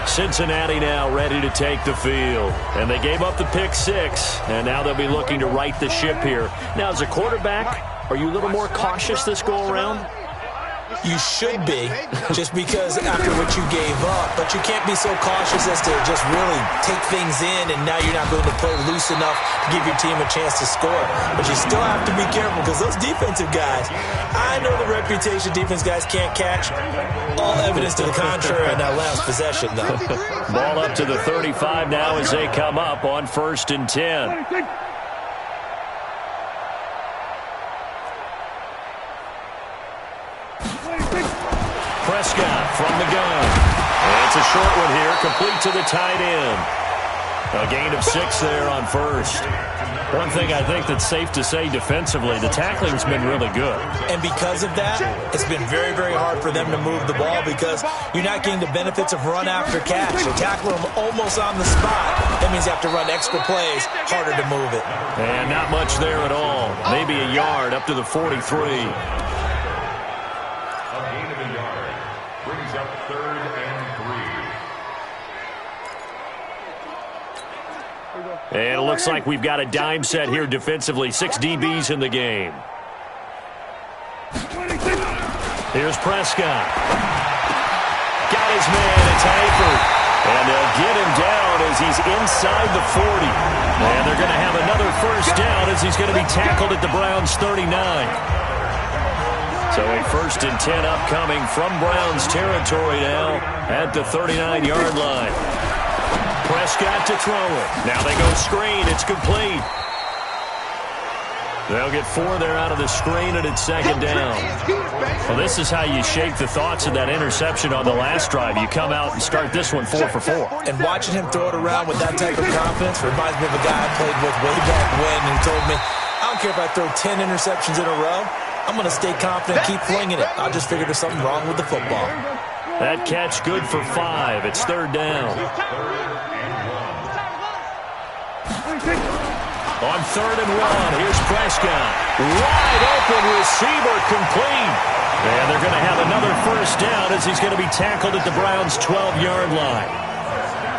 Cincinnati now ready to take the field. And they gave up the pick 6. And now they'll be looking to right the ship here. Now, as a quarterback, are you a little more cautious this go-around? You should be, just because after what you gave up. But you can't be so cautious as to just really take things in, and now you're not going to play loose enough to give your team a chance to score. But you still have to be careful because those defensive guys, I know the reputation defense guys can't catch. All evidence to the contrary in that last possession, though. Ball up to the 35 now as they come up on 1st and 10. Prescott from the gun. And it's a short one here, complete to the tight end. A gain of 6 there on 1st. One thing I think that's safe to say defensively, the tackling's been really good. And because of that, it's been very, very hard for them to move the ball because you're not getting the benefits of run after catch. You tackle them almost on the spot. That means you have to run extra plays, harder to move it. And not much there at all. Maybe a yard up to the 43. A gain of a yard brings up 3rd and 3. And it looks like we've got a dime set here defensively. 6 DBs in the game. Here's Prescott. Got his man. It's Hayford. And they'll get him down as he's inside the 40. And they're going to have another first down as he's going to be tackled at the Browns' 39. So a 1st and 10 upcoming from Browns territory now at the 39-yard line. Prescott to throw it. Now they go screen. It's complete. They'll get 4 there out of the screen, and it's 2nd down. Well, this is how you shape the thoughts of that interception on the last drive. You come out and start this one 4 for 4. And watching him throw it around with that type of confidence reminds me of a guy I played with way back when who told me, I don't care if I throw 10 interceptions in a row. I'm going to stay confident, keep flinging it. I just figured there's something wrong with the football. That catch good for 5. It's 3rd down. On 3rd and 1, here's Prescott. Wide open receiver complete. And they're going to have another first down as he's going to be tackled at the Browns' 12-yard line.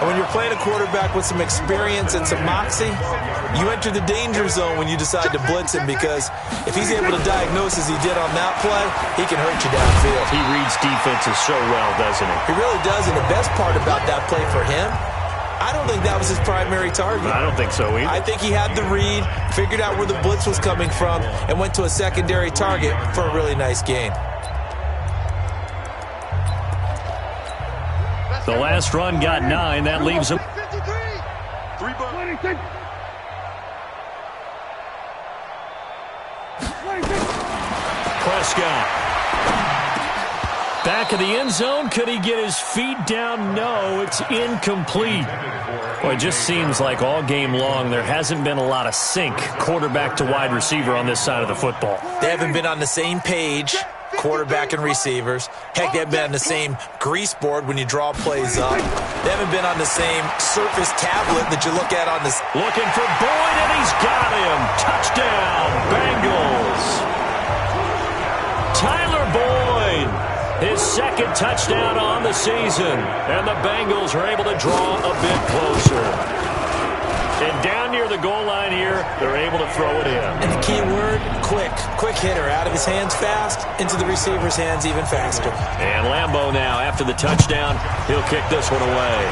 And when you're playing a quarterback with some experience and some moxie, you enter the danger zone when you decide to blitz him because if he's able to diagnose as he did on that play, he can hurt you downfield. He reads defenses so well, doesn't he? He really does, and the best part about that play for him, I don't think that was his primary target. I don't think so either. I think he had the read, figured out where the blitz was coming from, and went to a secondary target for a really nice gain. The last run got 9. That leaves him. Prescott. Back of the end zone. Could he get his feet down? No, it's incomplete. Well, it just seems like all game long there hasn't been a lot of sync quarterback to wide receiver on this side of the football. They haven't been on the same page, quarterback and receivers. Heck, they haven't been on the same grease board when you draw plays up. They haven't been on the same Surface tablet that you look at on this. Looking for Boyd, and he's got him. Touchdown, Bengals. Tyler Boyd, his 2nd touchdown on the season. And the Bengals are able to draw a bit closer. And down near the goal line here, they're able to throw it in. And the key word, quick. Quick hitter. Out of his hands fast, into the receiver's hands even faster. And Lambeau now, after the touchdown, he'll kick this one away.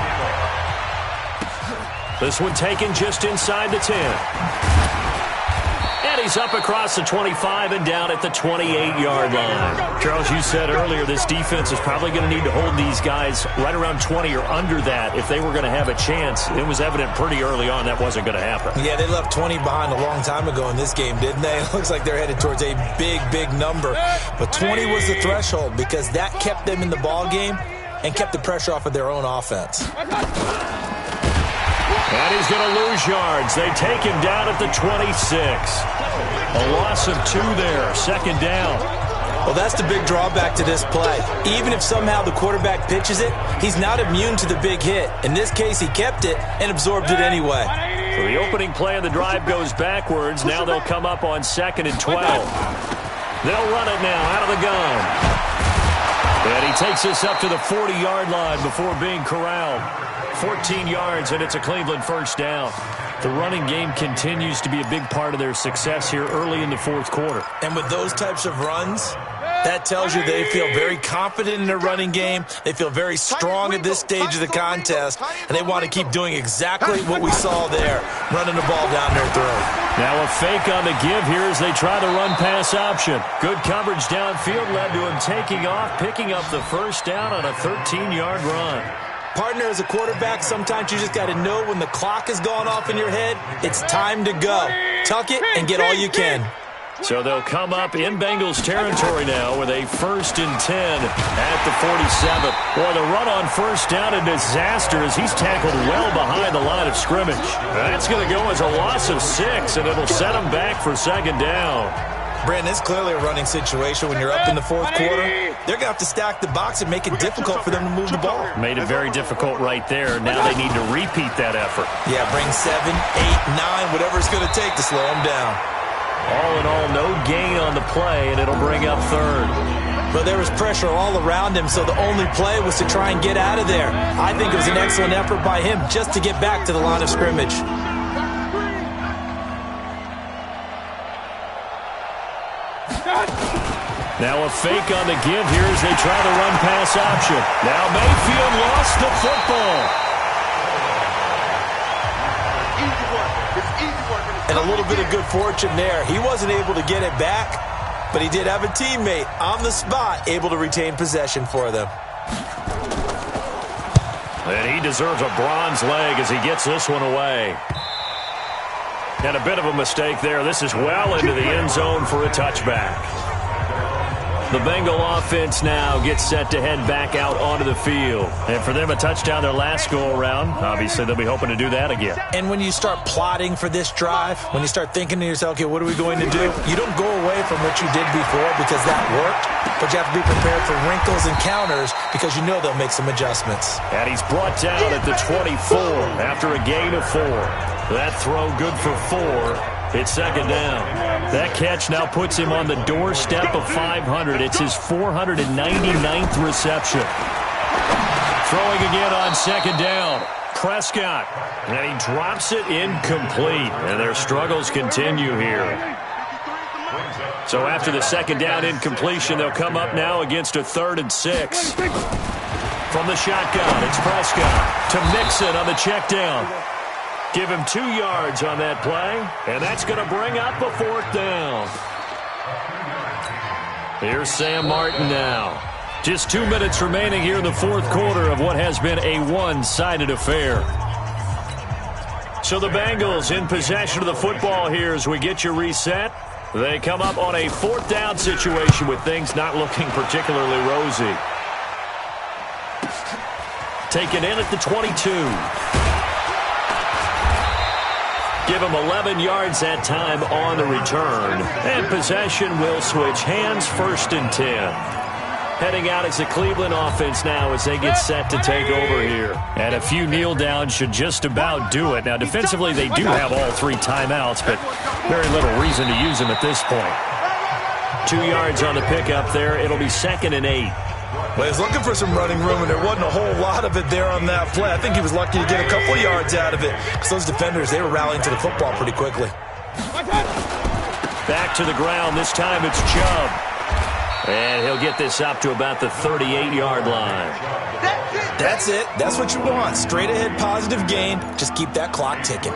This one taken just inside the 10. And he's up across the 25 and down at the 28-yard line. Charles, you said earlier this defense is probably going to need to hold these guys right around 20 or under that if they were going to have a chance. It was evident pretty early on that wasn't going to happen. Yeah, they left 20 behind a long time ago in this game, didn't they? It looks like they're headed towards a big, big number. But 20 was the threshold because that kept them in the ball game and kept the pressure off of their own offense. And he's going to lose yards. They take him down at the 26. A loss of 2 there. 2nd down. Well, that's the big drawback to this play. Even if somehow the quarterback pitches it, he's not immune to the big hit. In this case, he kept it and absorbed it anyway. So the opening play of the drive goes backwards. Now they'll come up on 2nd and 12. They'll run it now out of the gun. And he takes this up to the 40-yard line before being corralled. 14 yards, and it's a Cleveland first down. The running game continues to be a big part of their success here early in the 4th quarter. And with those types of runs, that tells you they feel very confident in their running game. They feel very strong at this stage of the contest, and they want to keep doing exactly what we saw there, running the ball down their throat. Now a fake on the give here as they try the run-pass option. Good coverage downfield led to him taking off, picking up the first down on a 13-yard run. Partner, as a quarterback, sometimes you just got to know when the clock has gone off in your head, it's time to go. Tuck it and get all you can. So they'll come up in Bengals territory now with a 1st and 10 at the 47. Boy, the run on first down a disaster as he's tackled well behind the line of scrimmage. That's going to go as a loss of 6, and it'll set him back for 2nd down. Brandon, it's clearly a running situation when you're up in the 4th quarter. They're going to have to stack the box and make it difficult for them to move the ball. Made it very difficult right there. Now they need to repeat that effort. Yeah, bring 7, 8, 9, whatever it's going to take to slow them down. All in all, no gain on the play, and it'll bring up 3rd. But there was pressure all around him, so the only play was to try and get out of there. I think it was an excellent effort by him just to get back to the line of scrimmage. Now a fake on the give here as they try the run-pass option. Now Mayfield lost the football. And a little bit of good fortune there. He wasn't able to get it back, but he did have a teammate on the spot able to retain possession for them. And he deserves a bronze leg as he gets this one away. And a bit of a mistake there. This is well into the end zone for a touchback. The Bengal offense now gets set to head back out onto the field. And for them, a touchdown their last go-around. Obviously, they'll be hoping to do that again. And when you start plotting for this drive, when you start thinking to yourself, okay, what are we going to do? You don't go away from what you did before because that worked, but you have to be prepared for wrinkles and counters because you know they'll make some adjustments. And he's brought down at the 24 after a gain of 4. That throw good for 4. It's 2nd down. That catch now puts him on the doorstep of 500. It's his 499th reception. Throwing again on 2nd down. Prescott. And he drops it incomplete. And their struggles continue here. So after the 2nd down incompletion, they'll come up now against a 3rd and 6. From the shotgun, it's Prescott to Mixon on the check down. Give him 2 yards on that play, and that's going to bring up a 4th down. Here's Sam Martin now. Just 2 minutes remaining here in the 4th quarter of what has been a one-sided affair. So the Bengals in possession of the football here as we get you reset. They come up on a 4th down situation with things not looking particularly rosy. Taken in at the 22. Give him 11 yards that time on the return. And possession will switch hands, 1st and 10. Heading out as the Cleveland offense now as they get set to take over here. And a few kneel downs should just about do it. Now, defensively, they do have all 3 timeouts, but very little reason to use them at this point. 2 yards on the pickup there. It'll be 2nd and 8. Well, he was looking for some running room, and there wasn't a whole lot of it there on that play. I think he was lucky to get a couple yards out of it because those defenders, they were rallying to the football pretty quickly. Back to the ground. This time it's Chubb. And he'll get this up to about the 38-yard line. That's it. That's what you want. Straight ahead positive gain. Just keep that clock ticking.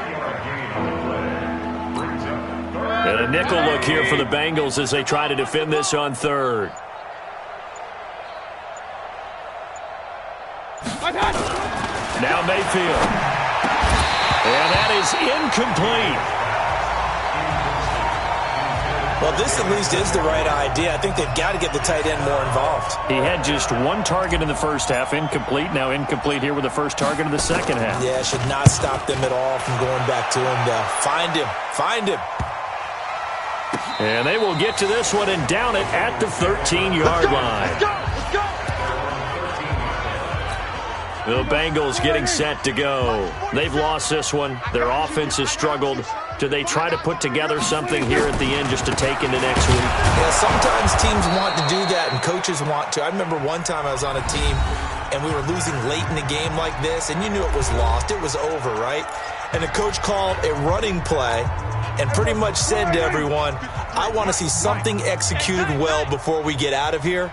And a nickel look here for the Bengals as they try to defend this on 3rd. Now Mayfield. And that is incomplete. Well, this at least is the right idea. I think they've got to get the tight end more involved. He had just 1 target in the first half, incomplete. Now incomplete here with the first target of the second half. Yeah, it should not stop them at all from going back to him to find him. Find him. And they will get to this one and down it at the 13-yard line. Let's go! The Bengals getting set to go. They've lost this one. Their offense has struggled. Do they try to put together something here at the end just to take into next week? Yeah, sometimes teams want to do that and coaches want to. I remember one time I was on a team and we were losing late in the game like this, and you knew it was lost. It was over, right? And the coach called a running play and pretty much said to everyone, I want to see something executed well before we get out of here.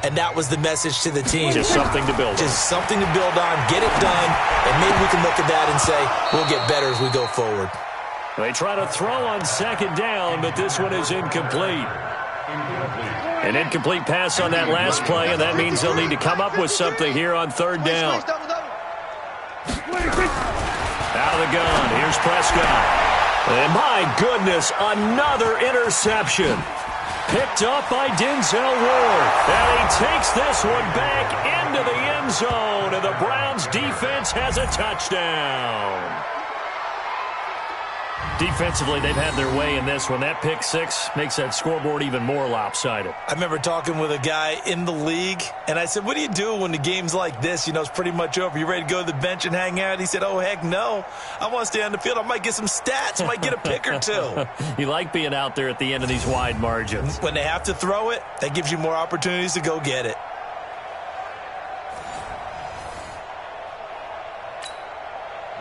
And that was the message to the team. Just something to build on. Just something to build on, get it done, and maybe we can look at that and say, we'll get better as we go forward. They try to throw on 2nd down, but this one is incomplete. An incomplete pass on that last play, and that means they'll need to come up with something here on 3rd down. Out of the gun, here's Prescott. And my goodness, another interception. Picked up by Denzel Ward. And he takes this one back into the end zone. And the Browns defense has a touchdown. Defensively, they've had their way in this one. That pick six makes that scoreboard even more lopsided. I remember talking with a guy in the league, and I said, what do you do when the game's like this? You know, it's pretty much over. You ready to go to the bench and hang out? He said, oh, heck no. I want to stay on the field. I might get some stats. I might get a pick or two. You like being out there at the end of these wide margins. When they have to throw it, that gives you more opportunities to go get it.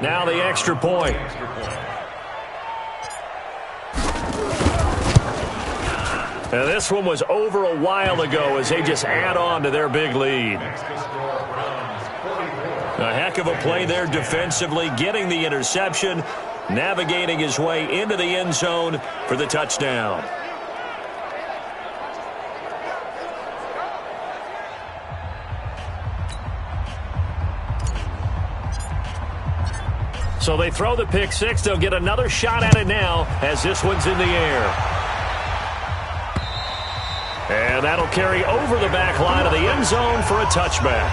Now the extra point. And this one was over a while ago as they just add on to their big lead. A heck of a play there defensively, getting the interception, navigating his way into the end zone for the touchdown. So they throw the pick six. They'll get another shot at it now as this one's in the air. And that'll carry over the back line of the end zone for a touchback.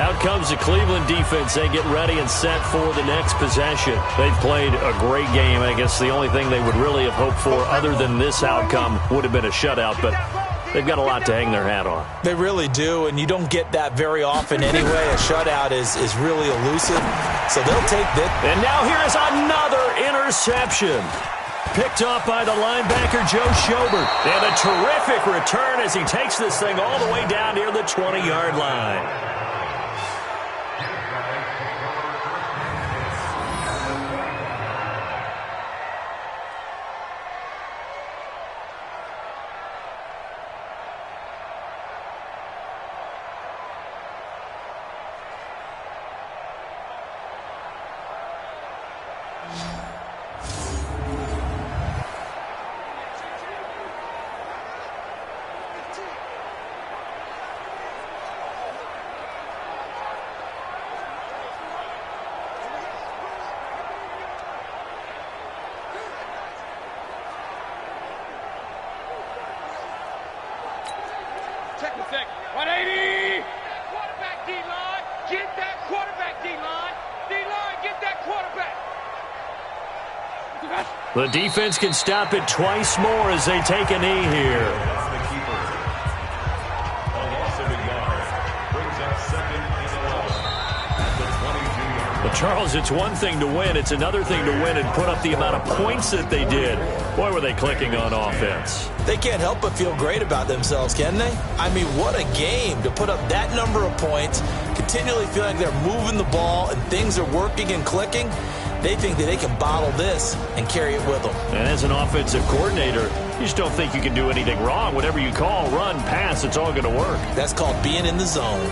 Out comes the Cleveland defense. They get ready and set for the next possession. They've played a great game. I guess the only thing they would really have hoped for other than this outcome would have been a shutout, but they've got a lot to hang their hat on. They really do, and you don't get that very often anyway. A shutout is really elusive, so they'll take that. And now here is another interception. Picked up by the linebacker, Joe Schobert. And a terrific return as he takes this thing all the way down near the 20-yard line. Check the second. 180. Quarterback D-line. Get that quarterback D-line. D-line, get that quarterback. The defense can stop it twice more as they take a knee here. That's the keeper. A loss of a yard. Brings up second and 11 at the 22-yard. But Charles, it's one thing to win. It's another thing to win and put up the amount of points that they did. Boy, were they clicking on offense. They can't help but feel great about themselves, can they? I mean, what a game to put up that number of points, continually feeling like they're moving the ball and things are working and clicking. They think that they can bottle this and carry it with them. And as an offensive coordinator, you just don't think you can do anything wrong. Whatever you call, run, pass, it's all going to work. That's called being in the zone.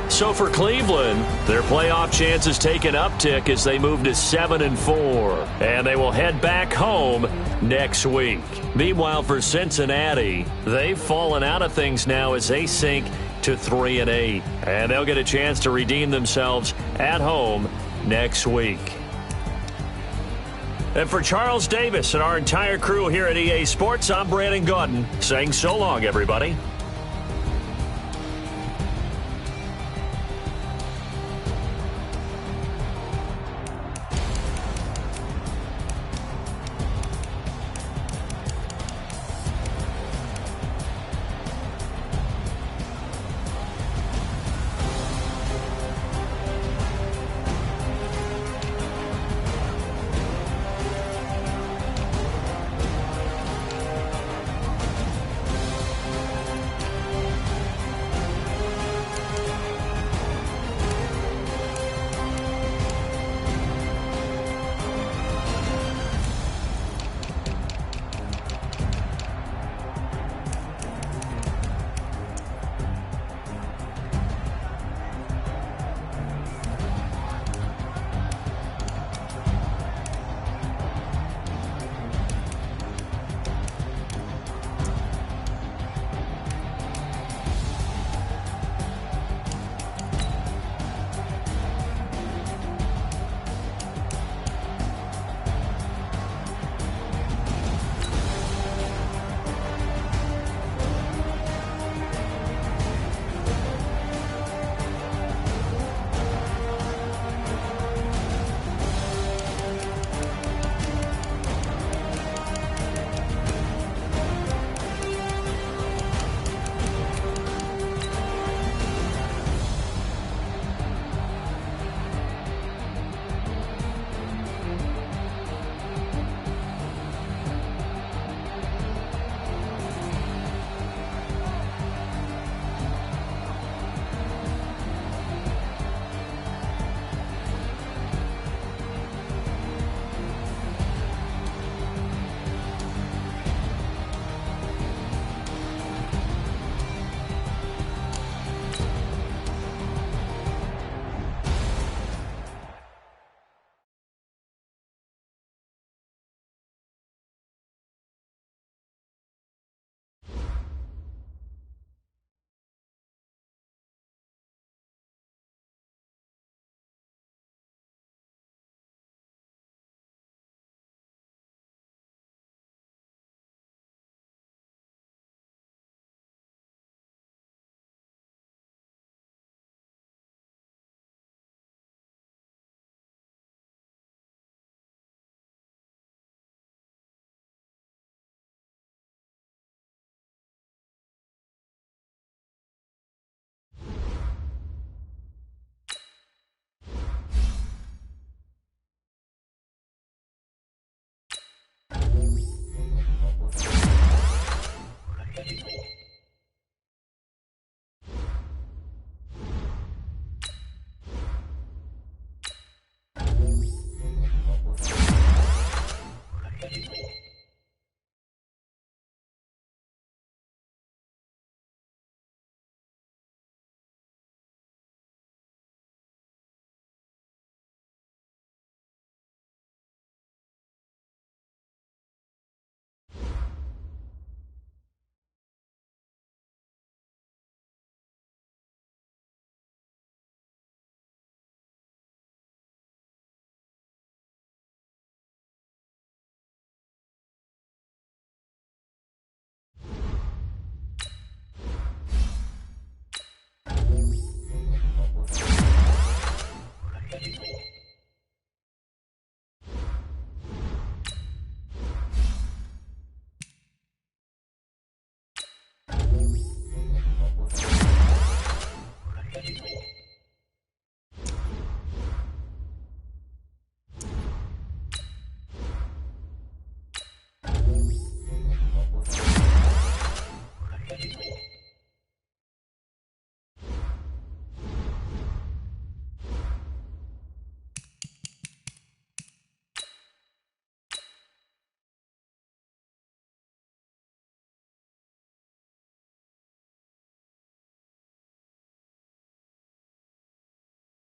So for Cleveland, their playoff chances take an uptick as they move to 7-4. And they will head back home next week. Meanwhile, for Cincinnati, they've fallen out of things now as they sink to 3-8. And they'll get a chance to redeem themselves at home next week. And for Charles Davis and our entire crew here at EA Sports, I'm Brandon Gaudin saying so long, everybody.